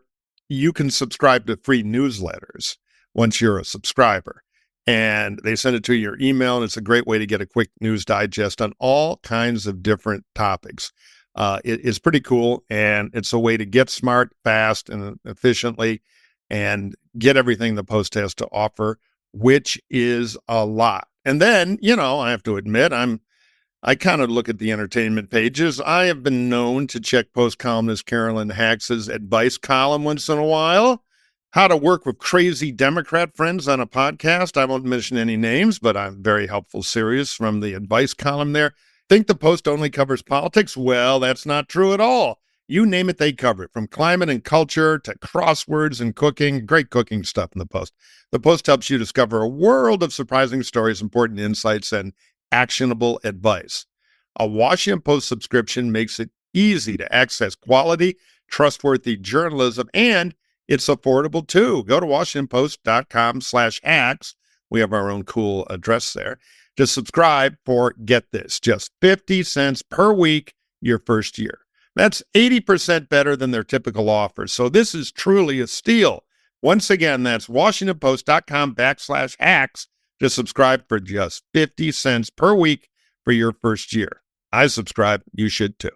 you can subscribe to free newsletters once you're a subscriber. And they send it to your email, and it's a great way to get a quick news digest on all kinds of different topics. It's pretty cool, and it's a way to get smart, fast, and efficiently, and get everything the Post has to offer, which is a lot. And then, I have to admit, I kind of look at the entertainment pages. I have been known to check Post columnist Carolyn Hax's advice column once in a while. How to work with crazy Democrat friends on a podcast. I won't mention any names, but I'm very helpful series from the advice column there. Think the Post only covers politics? Well, that's not true at all. You name it, they cover it, from climate and culture to crosswords and cooking. Great cooking stuff in the Post. The Post helps you discover a world of surprising stories, important insights, and actionable advice. A Washington Post subscription makes it easy to access quality, trustworthy journalism, and it's affordable too. Go to WashingtonPost.com/hacks. We have our own cool address there. To subscribe for, get this, just 50 cents per week your first year. That's 80% better than their typical offer. So this is truly a steal. Once again, that's WashingtonPost.com/hacks to subscribe for just 50 cents per week for your first year. I subscribe. You should too.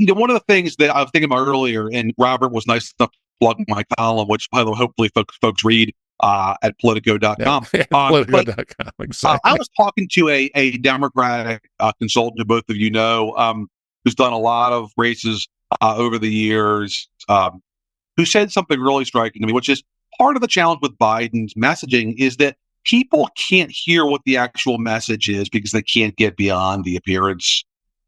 One of the things that I was thinking about earlier, and Robert was nice enough to plug my column, which by the way, hopefully folks read at Politico.com. Yeah, Politico.com, exactly. I was talking to a Democratic consultant who both of you know, who's done a lot of races over the years, who said something really striking to me, which is part of the challenge with Biden's messaging is that people can't hear what the actual message is because they can't get beyond the appearance.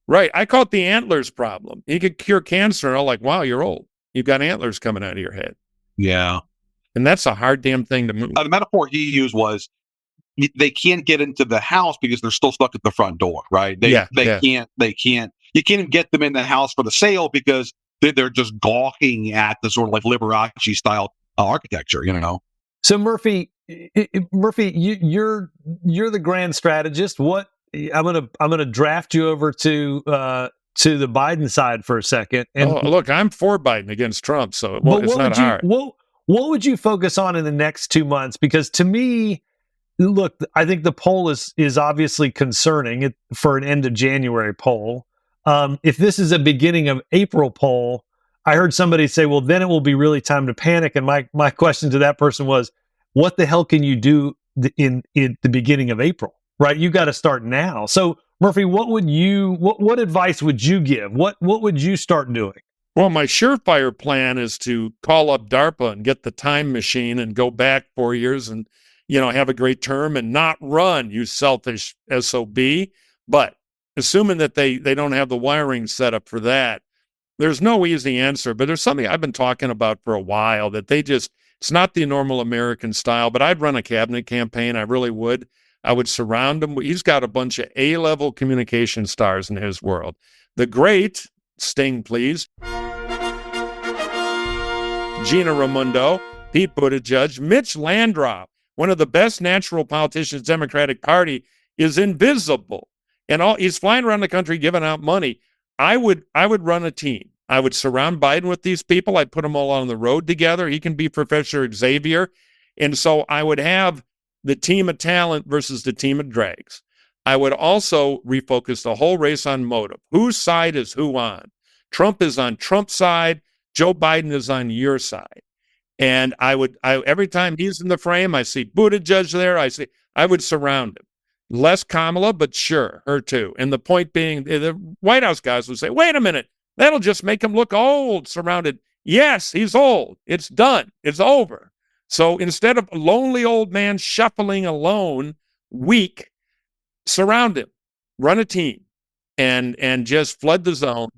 Right. I call it the antlers problem. You could cure cancer, and I'm like, wow, you're old. You've got antlers coming out of your head. Yeah. And that's a hard damn thing to move. The metaphor he used was they can't get into the house because they're still stuck at the front door, right? They can't, you can't even get them in the house for the sale because they're just gawking at the sort of like Liberace style architecture, So Murphy, you're the grand strategist. What I'm gonna draft you over to the Biden side for a second. And look, I'm for Biden against Trump, so it's not hard. What would you focus on in the next 2 months? Because to me, look, I think the poll is obviously concerning for an end of January poll. If this is a beginning of April poll, I heard somebody say, well, then it will be really time to panic. And my question to that person was, what the hell can you do in the beginning of April? Right? You got to start now. So Murphy, what advice would you give? What would you start doing? Well, my surefire plan is to call up DARPA and get the time machine and go back 4 years and have a great term and not run, you selfish SOB. But assuming that they don't have the wiring set up for that, there's no easy answer. But there's something I've been talking about for a while that it's not the normal American style, but I'd run a cabinet campaign. I really would. I would surround him. He's got a bunch of A-level communication stars in his world. The great, Sting, please, Gina Raimondo, Pete Buttigieg, Mitch Landrieu, one of the best natural politicians in the Democratic Party, is invisible. And he's flying around the country giving out money. I would run a team. I would surround Biden with these people. I'd put them all on the road together. He can be Professor Xavier. And so I would have the team of talent versus the team of drags. I would also refocus the whole race on motive. Whose side is who on? Trump is on Trump's side. Joe Biden is on your side. And every time he's in the frame, I see Buttigieg there. I would surround him. Less Kamala, but sure, her too. And the point being, the White House guys would say, wait a minute, that'll just make him look old, surrounded. Yes, he's old. It's done. It's over. So instead of a lonely old man shuffling alone, weak, surround him, run a team, and just flood the zone.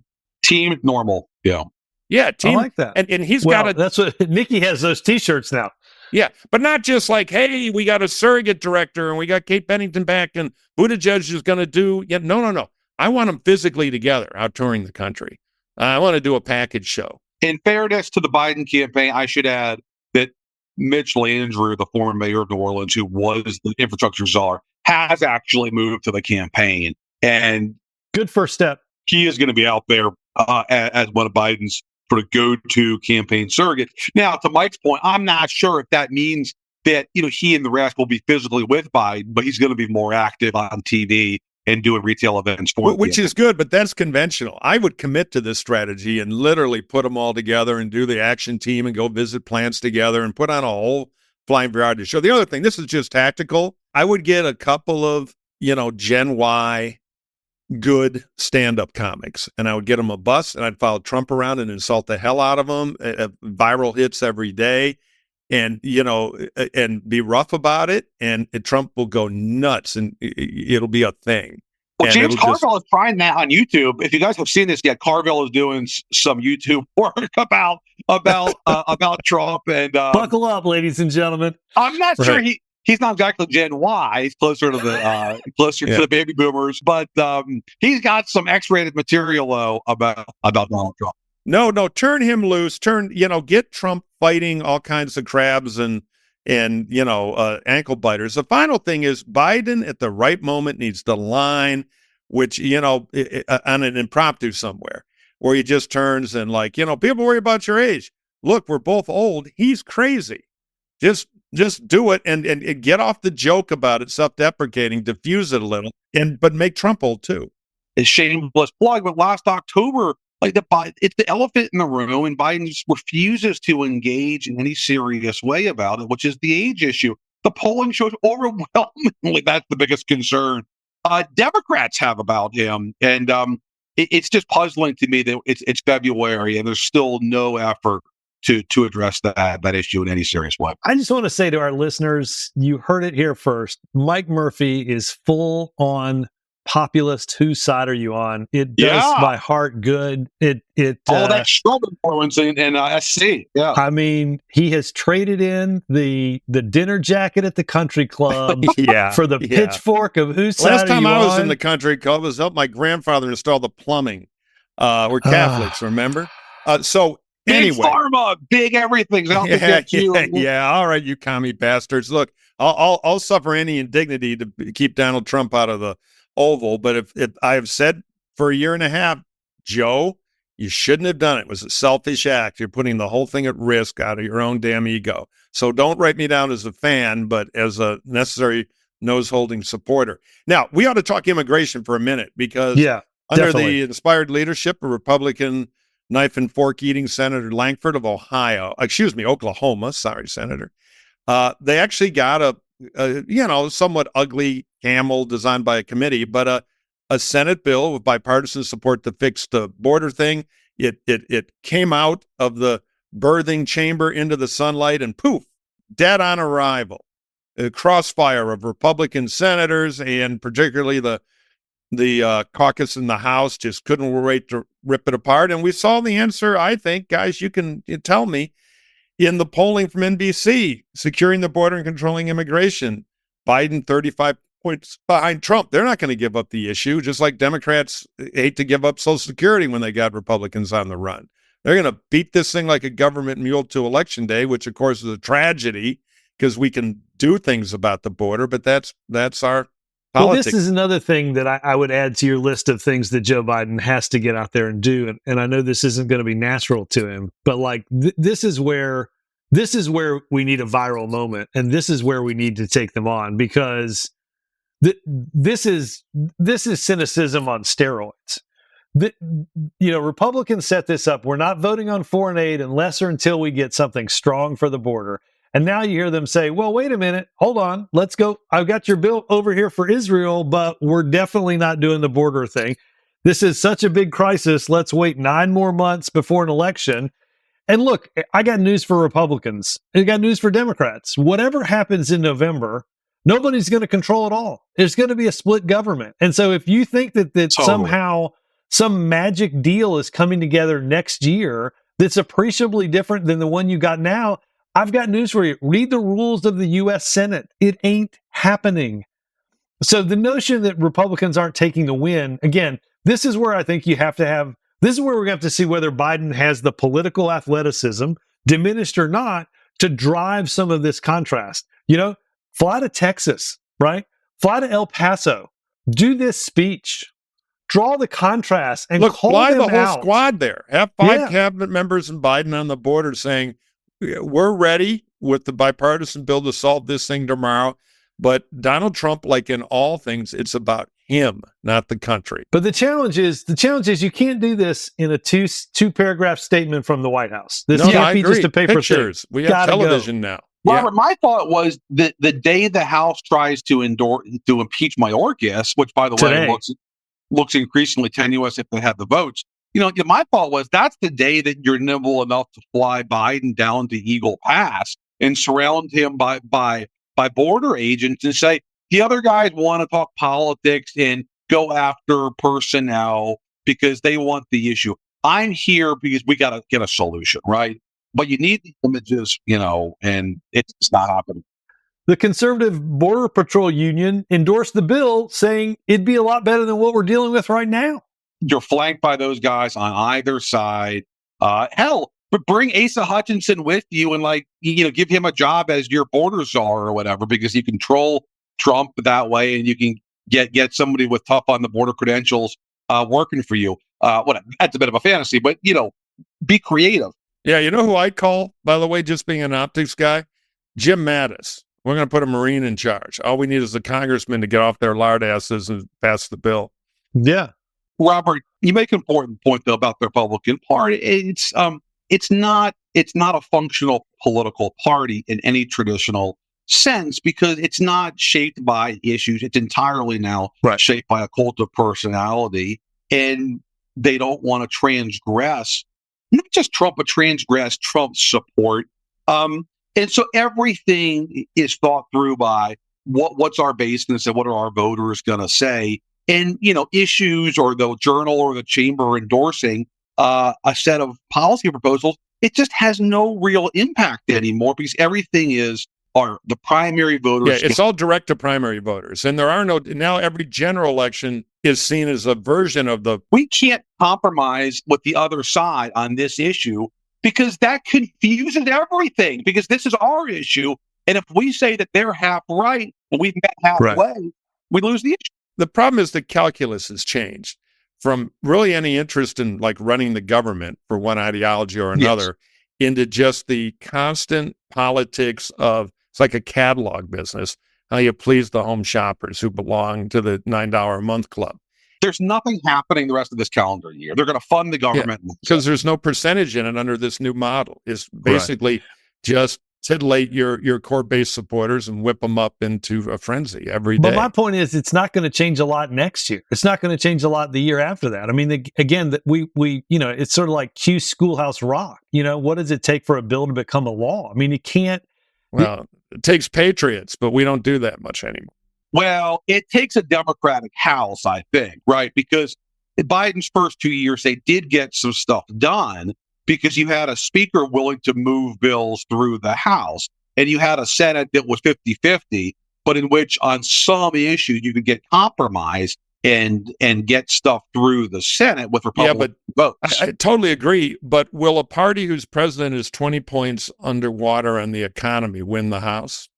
Team normal. Yeah. Yeah, team. I like that. And he's that's what Nikki has those T-shirts now. Yeah, but not just like, hey, we got a surrogate director and we got Kate Bennington back and Buttigieg is going to do. Yeah, no. I want them physically together out touring the country. I want to do a package show. In fairness to the Biden campaign, I should add that Mitch Landrieu, the former mayor of New Orleans, who was the infrastructure czar, has actually moved to the campaign. And good first step. He is going to be out there as one of Biden's sort of go-to campaign surrogates. Now, to Mike's point, I'm not sure if that means that, he and the rest will be physically with Biden, but he's going to be more active on TV and doing retail events for him. Which is good, but that's conventional. I would commit to this strategy and literally put them all together and do the action team and go visit plants together and put on a whole flying variety show. The other thing, this is just tactical. I would get a couple of, Gen Y good stand-up comics, and I would get them a bus, and I'd follow Trump around and insult the hell out of them, viral hits every day, and and be rough about it, and Trump will go nuts, and it'll be a thing. Well, James Carville is trying that on YouTube. If you guys have seen this yet, Carville is doing some YouTube work about Trump, and buckle up, ladies and gentlemen. I'm not sure he's not exactly Gen Y. He's closer to the to the baby boomers, but he's got some X-rated material though about Donald Trump. No, turn him loose. Get Trump fighting all kinds of crabs and ankle biters. The final thing is Biden at the right moment needs to line, which on an impromptu somewhere where he just turns and people worry about your age. Look, we're both old. He's crazy. Just do it and get off the joke about it, self-deprecating, diffuse it a little, but make Trump old too. A shameless plug, but last October, it's the elephant in the room, and Biden just refuses to engage in any serious way about it, which is the age issue. The polling shows overwhelmingly that's the biggest concern Democrats have about him, and it's just puzzling to me that it's February and there's still no effort to address that issue in any serious way. I just want to say to our listeners, you heard it here first. Mike Murphy is full on populist. Whose side are you on? It does my heart good. It all that Trump influence in SC. Yeah, I mean, he has traded in the dinner jacket at the country club for the pitchfork of whose side. Last time I was in the country club was help my grandfather install the plumbing. We're Catholics, remember? So. Big anyway, pharma, big everything's out to get you. Yeah, all right, you commie bastards. Look, I'll suffer any indignity to keep Donald Trump out of the Oval, but if I have said for a year and a half, Joe, you shouldn't have done it. It was a selfish act. You're putting the whole thing at risk out of your own damn ego. So don't write me down as a fan, but as a necessary nose-holding supporter. Now, we ought to talk immigration for a minute because under the inspired leadership of Republican knife and fork eating Senator Langford of Oklahoma. Sorry, Senator. They actually got a somewhat ugly camel designed by a committee, but a Senate bill with bipartisan support to fix the border thing. It came out of the birthing chamber into the sunlight and poof, dead on arrival. crossfire of Republican senators and particularly the caucus in the House just couldn't wait to rip it apart. And we saw the answer, I think, guys, you tell me, in the polling from NBC, securing the border and controlling immigration. Biden 35 points behind Trump. They're not going to give up the issue, just like Democrats hate to give up Social Security when they got Republicans on the run. They're going to beat this thing like a government mule to Election Day, which, of course, is a tragedy because we can do things about the border, but that's our politics. Well, this is another thing that I would add to your list of things that Joe Biden has to get out there and do. And I know this isn't going to be natural to him, but like this is where we need a viral moment, and this is where we need to take them on, because this is cynicism on steroids. Republicans set this up. We're not voting on foreign aid unless or until we get something strong for the border. And now you hear them say, well, wait a minute, hold on, let's go. I've got your bill over here for Israel, but we're definitely not doing the border thing. This is such a big crisis. Let's wait 9 more months before an election. And look, I got news for Republicans. I got news for Democrats. Whatever happens in November, nobody's going to control it all. There's going to be a split government. And so if you think that somehow some magic deal is coming together next year that's appreciably different than the one you got now, I've got news for you. Read the rules of the U.S. Senate. It ain't happening. So the notion that Republicans aren't taking the win, again, this is where I think this is where we're going to have to see whether Biden has the political athleticism, diminished or not, to drive some of this contrast. Fly to Texas, right? Fly to El Paso. Do this speech. Draw the contrast and call fly them the whole out. squad there. Have 5 cabinet members and Biden on the border saying, we're ready with the bipartisan bill to solve this thing tomorrow. But Donald Trump, like in all things, it's about him, not the country. But the challenge is you can't do this in a two paragraph statement from the White House. This can't be just a paper Pictures. thing. We have television now. Robert, my thought was that the day the House tries to impeach Mayorkas, which by the way looks increasingly tenuous if they have the votes. My thought was that's the day that you're nimble enough to fly Biden down to Eagle Pass and surround him by border agents and say, the other guys want to talk politics and go after personnel because they want the issue. I'm here because we got to get a solution, right? But you need the images, and it's not happening. The Conservative Border Patrol Union endorsed the bill, saying it'd be a lot better than what we're dealing with right now. You're flanked by those guys on either side. Hell, but bring Asa Hutchinson with you and give him a job as your border czar or whatever, because you control Trump that way and you can get somebody with tough on the border credentials working for you. That's a bit of a fantasy, but be creative. Yeah, you know who I'd call, by the way, just being an optics guy? Jim Mattis. We're going to put a Marine in charge. All we need is a congressman to get off their lard asses and pass the bill. Yeah. Robert, you make an important point though about the Republican Party. It's not a functional political party in any traditional sense because it's not shaped by issues. It's entirely now shaped by a cult of personality, and they don't want to transgress not just Trump, but transgress Trump's support. And so everything is thought through by what's our basis and what are our voters going to say. And, issues or the Journal or the Chamber endorsing a set of policy proposals, it just has no real impact anymore because everything is the primary voters. Yeah, it's all direct to primary voters. And there are now every general election is seen as a version of we can't compromise with the other side on this issue because that confuses everything because this is our issue. And if we say that they're half right and we've met halfway, we lose the issue. The problem is the calculus has changed from really any interest in running the government for one ideology or another into just the constant politics of, it's like a catalog business, how you please the home shoppers who belong to the $9 a month club. There's nothing happening the rest of this calendar year. They're going to fund the government. Because there's no percentage in it under this new model. It's basically just titillate your core base supporters and whip them up into a frenzy every day. But my point is, it's not going to change a lot next year. It's not going to change a lot the year after that. I mean, it's sort of like cue Schoolhouse Rock. What does it take for a bill to become a law? I mean, it can't. Well, It takes patriots, but we don't do that much anymore. Well, it takes a Democratic House, I think, right? Because in Biden's first 2 years, they did get some stuff done because you had a speaker willing to move bills through the House, and you had a Senate that was 50-50, but in which on some issues you could get compromise and get stuff through the Senate with Republican votes. I totally agree. But will a party whose president is 20 points underwater on the economy win the House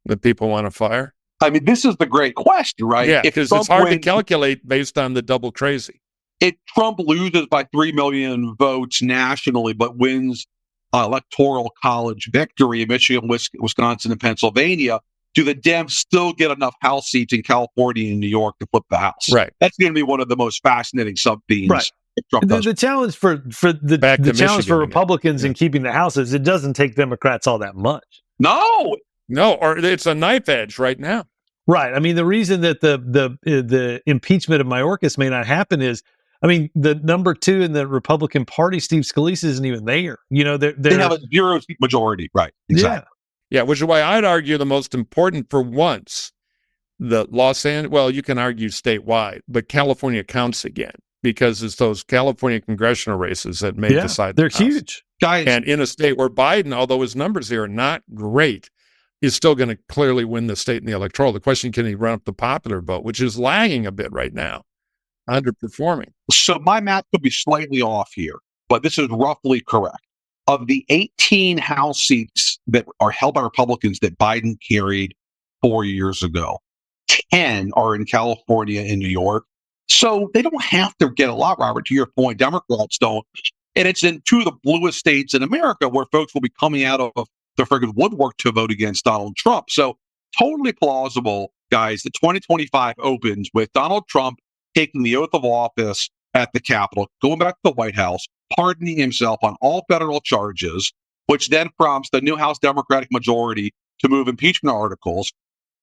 that people want to fire? I mean, this is the great question, right? Yeah, because it's hard to calculate based on the double crazy. If Trump loses by 3 million votes nationally, but wins electoral college victory in Michigan, Wisconsin, and Pennsylvania, do the Dems still get enough House seats in California and New York to flip the House? Right. That's going to be one of the most fascinating sub-themes. Right. The challenge for Republicans in keeping the House is it doesn't take Democrats all that much. No, or it's a knife edge right now. Right. I mean, the reason that the impeachment of Mayorkas may not happen is, I mean, the number 2 in the Republican Party, Steve Scalise, isn't even there. You know, they have a 0-seat majority. Right. Exactly. Yeah, which is why I'd argue the most important for once, the Los Angeles, well, you can argue statewide, but California counts again because it's those California congressional races that may decide. They're huge. Guys. And in a state where Biden, although his numbers here are not great, is still going to clearly win the state in the electoral. The question, can he run up the popular vote, which is lagging a bit right now, underperforming. So my math could be slightly off here, but this is roughly correct. Of the 18 House seats that are held by Republicans that Biden carried 4 years ago, 10 are in California and New York. So they don't have to get a lot, Robert, to your point. Democrats don't. And it's in 2 of the bluest states in America where folks will be coming out of the friggin' woodwork to vote against Donald Trump. So totally plausible, guys, that 2025 opens with Donald Trump taking the oath of office at the Capitol, going back to the White House, pardoning himself on all federal charges, which then prompts the new House Democratic majority to move impeachment articles,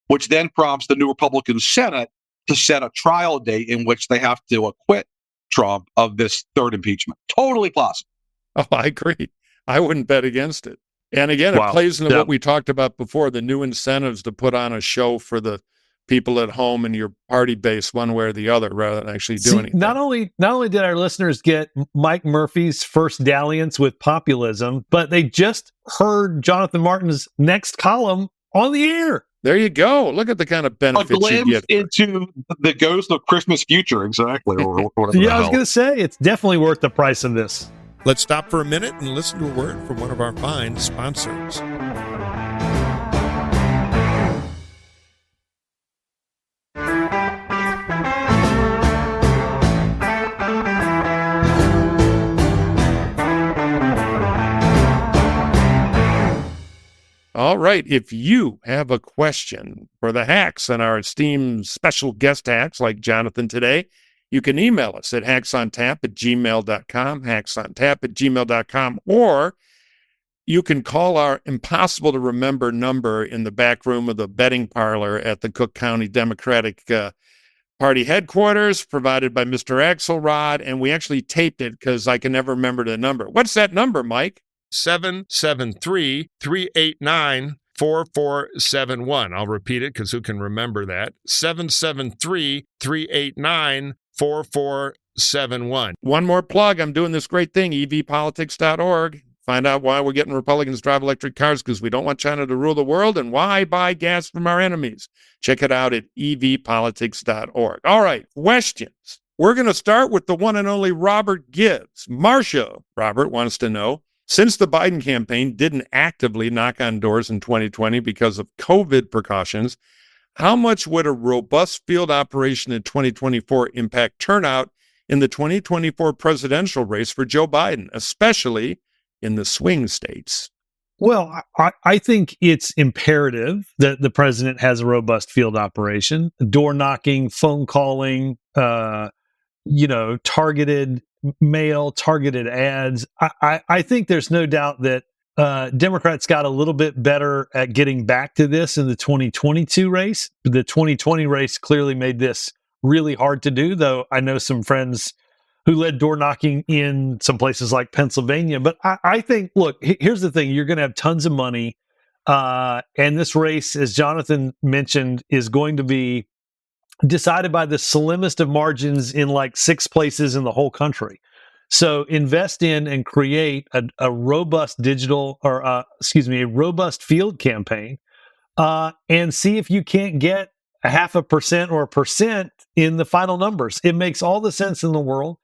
which then prompts the new Republican Senate to set a trial date in which they have to acquit Trump of this third impeachment. Totally plausible. Oh, I agree. I wouldn't bet against it. And again, it plays into what we talked about before, the new incentives to put on a show for the people at home and your party base one way or the other rather than actually do anything. Not only did our listeners get Mike Murphy's first dalliance with populism, but they just heard Jonathan Martin's next column on the air. There you go. Look at the kind of benefits you get. Into the ghost of Christmas future, exactly. Or I was going to say, it's definitely worth the price of this. Let's stop for a minute and listen to a word from one of our fine sponsors. All right. If you have a question for the hacks and our esteemed special guest hacks like Jonathan today, you can email us at hacksontap@gmail.com, hacksontap@gmail.com, or you can call our impossible to remember number in the back room of the betting parlor at the Cook County Democratic Party headquarters, provided by Mr. Axelrod, and we actually taped it because I can never remember the number. What's that number, Mike? 773-389-4471. I'll repeat it because who can remember that? 773-389-4471. One more plug. I'm doing this great thing, evpolitics.org. Find out why we're getting Republicans to drive electric cars, because we don't want China to rule the world, and why buy gas from our enemies. Check it out at evpolitics.org. All right, questions. We're going to start with the one and only Robert Gibbs. Marcia, Robert, wants to know, since the Biden campaign didn't actively knock on doors in 2020 because of COVID precautions, how much would a robust field operation in 2024 impact turnout in the 2024 presidential race for Joe Biden, especially in the swing states? Well, I think it's imperative that the president has a robust field operation, door knocking, phone calling, targeted mail, targeted ads. I think there's no doubt that Democrats got a little bit better at getting back to this in the 2022 race. The 2020 race clearly made this really hard to do, though I know some friends who led door knocking in some places like Pennsylvania. But I think, look, here's the thing. You're going to have tons of money And this race, as Jonathan mentioned, is going to be decided by the slimmest of margins in like 6 places in the whole country. So invest in and create a robust a robust field campaign, and see if you can't get 0.5% or 1% in the final numbers. It makes all the sense in the world.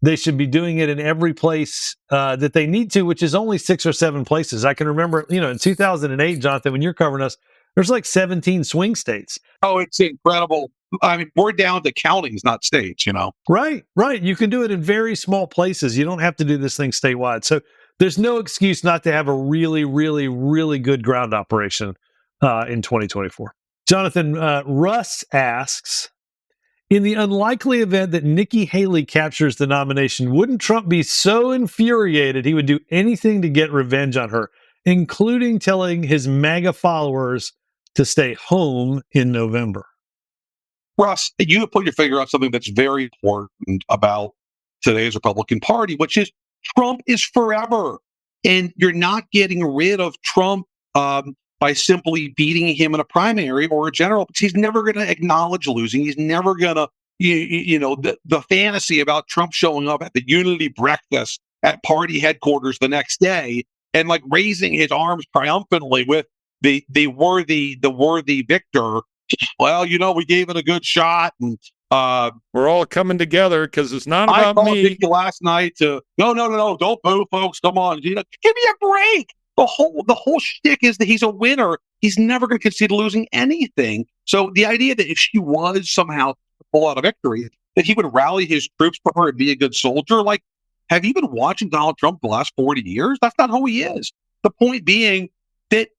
They should be doing it in every place that they need to, which is only 6 or 7 places. I can remember, in 2008, Jonathan, when you're covering us, there's like 17 swing states. Oh, it's incredible. I mean, we're down to counties, not states, Right. You can do it in very small places. You don't have to do this thing statewide. So there's no excuse not to have a really, really, really good ground operation in 2024. Jonathan, Russ asks, in the unlikely event that Nikki Haley captures the nomination, wouldn't Trump be so infuriated he would do anything to get revenge on her, including telling his MAGA followers to stay home in November? Russ, you put your finger on something that's very important about today's Republican Party, which is Trump is forever. And you're not getting rid of Trump by simply beating him in a primary or a general, because he's never going to acknowledge losing. He's never going to, the fantasy about Trump showing up at the unity breakfast at party headquarters the next day and like raising his arms triumphantly with the worthy victor. Well, we gave it a good shot, and we're all coming together because it's not I about called me. Nikki last night to no, don't boo, folks. Come on, give me a break. The whole shtick is that he's a winner. He's never going to concede losing anything. So the idea that if she was somehow to pull out a victory, that he would rally his troops for her and be a good soldier. Like, have you been watching Donald Trump the last 40 years? That's not who he is. The point being that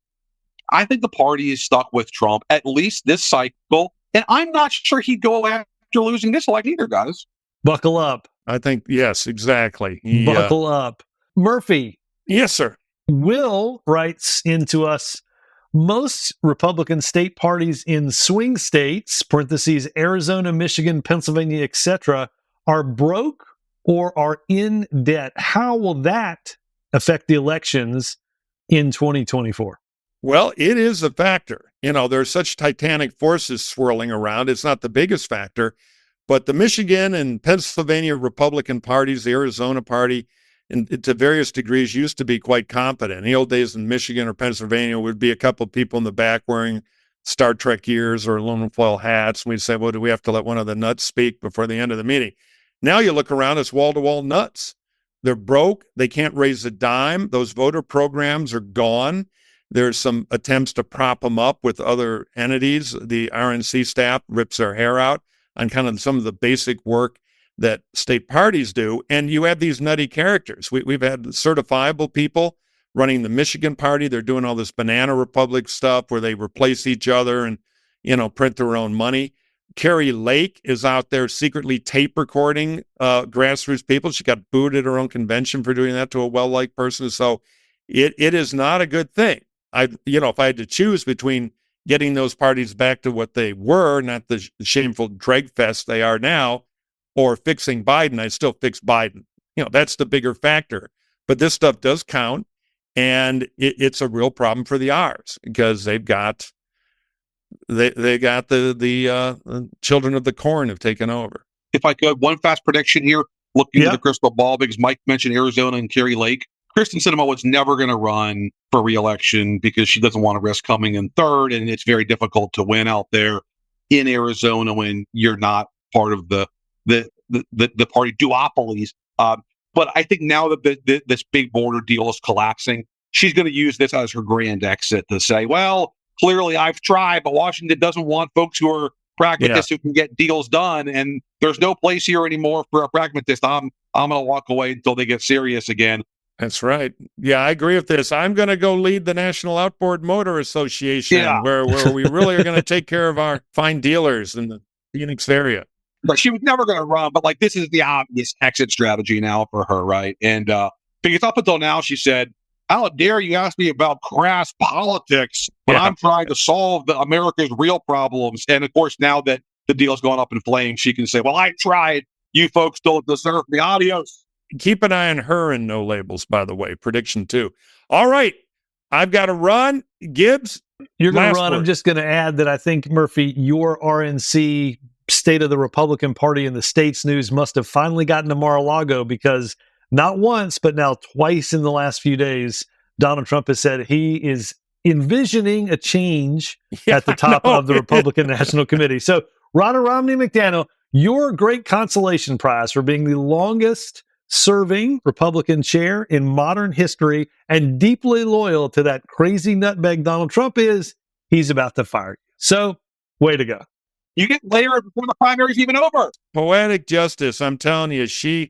I think the party is stuck with Trump, at least this cycle. And I'm not sure he'd go after losing this like either, guys. Buckle up. I think, yes, exactly. Buckle up. Murphy. Yes, sir. Will writes into us, most Republican state parties in swing states, parentheses, Arizona, Michigan, Pennsylvania, etc., are broke or are in debt. How will that affect the elections in 2024? Well, it is a factor. There's such titanic forces swirling around. It's not the biggest factor, but the Michigan and Pennsylvania Republican parties, the Arizona party, and to various degrees used to be quite competent. In the old days in Michigan or Pennsylvania would be a couple of people in the back wearing Star Trek ears or aluminum foil hats. And we'd say, well, do we have to let one of the nuts speak before the end of the meeting? Now you look around, it's wall-to-wall nuts. They're broke. They can't raise a dime. Those voter programs are gone. There's some attempts to prop them up with other entities. The RNC staff rips their hair out on kind of some of the basic work that state parties do. And you have these nutty characters. We've had certifiable people running the Michigan party. They're doing all this banana republic stuff where they replace each other and, print their own money. Carrie Lake is out there secretly tape recording grassroots people. She got booed at her own convention for doing that to a well-liked person. So it is not a good thing. If I had to choose between getting those parties back to what they were, not the shameful drag fest they are now, or fixing Biden, I'd still fix Biden. That's the bigger factor. But this stuff does count, and it's a real problem for the R's because they got the children of the corn have taken over. If I could, one fast prediction here, looking at the crystal ball, because Mike mentioned Arizona and Carrie Lake. Kristen Sinema was never going to run for re-election because she doesn't want to risk coming in third, and it's very difficult to win out there in Arizona when you're not part of the party duopolies. But I think now that this big border deal is collapsing, she's going to use this as her grand exit to say, well, clearly I've tried, but Washington doesn't want folks who are pragmatists who can get deals done, and there's no place here anymore for a pragmatist. I'm going to walk away until they get serious again. That's right. Yeah, I agree with this. I'm going to go lead the National Outboard Motor Association, where we really are going to take care of our fine dealers in the Phoenix area. But she was never going to run, but this is the obvious exit strategy now for her, right? And because up until now, she said, how dare you ask me about crass politics when I'm trying to solve America's real problems? And of course, now that the deal's gone up in flames, she can say, well, I tried. You folks don't deserve me. Adios. Keep an eye on her and No Labels, by the way. Prediction 2. All right. I've got to run. Gibbs, You're going last to run. word. I'm just going to add that I think, Murphy, your RNC State of the Republican Party in the States news must have finally gotten to Mar-a-Lago, because not once, but now twice in the last few days, Donald Trump has said he is envisioning a change at the top of the Republican National Committee. So, Ronna Romney McDaniel, your great consolation prize for being the longest serving Republican chair in modern history and deeply loyal to that crazy nutbag Donald Trump is, he's about to fire you. So, way to go. You get layered before the primary's even over. Poetic justice. I'm telling you,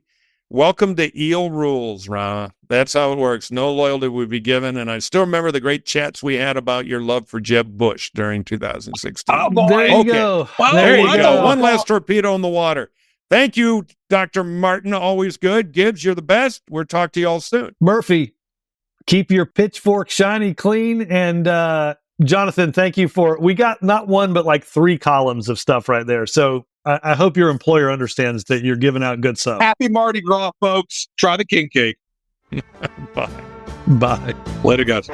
welcome to eel rules, Ronna. That's how it works. No loyalty would be given. And I still remember the great chats we had about your love for Jeb Bush during 2016. Oh, boy. There you Okay. go. Well, There you I go. know. One last torpedo in the water. Thank you, Dr. Martin. Always good. Gibbs, you're the best. We'll talk to you all soon. Murphy, keep your pitchfork shiny clean. And Jonathan, thank you we got not one, but like 3 columns of stuff right there. So I hope your employer understands that you're giving out good stuff. Happy Mardi Gras, folks. Try the king cake. Bye. Bye. Later, guys.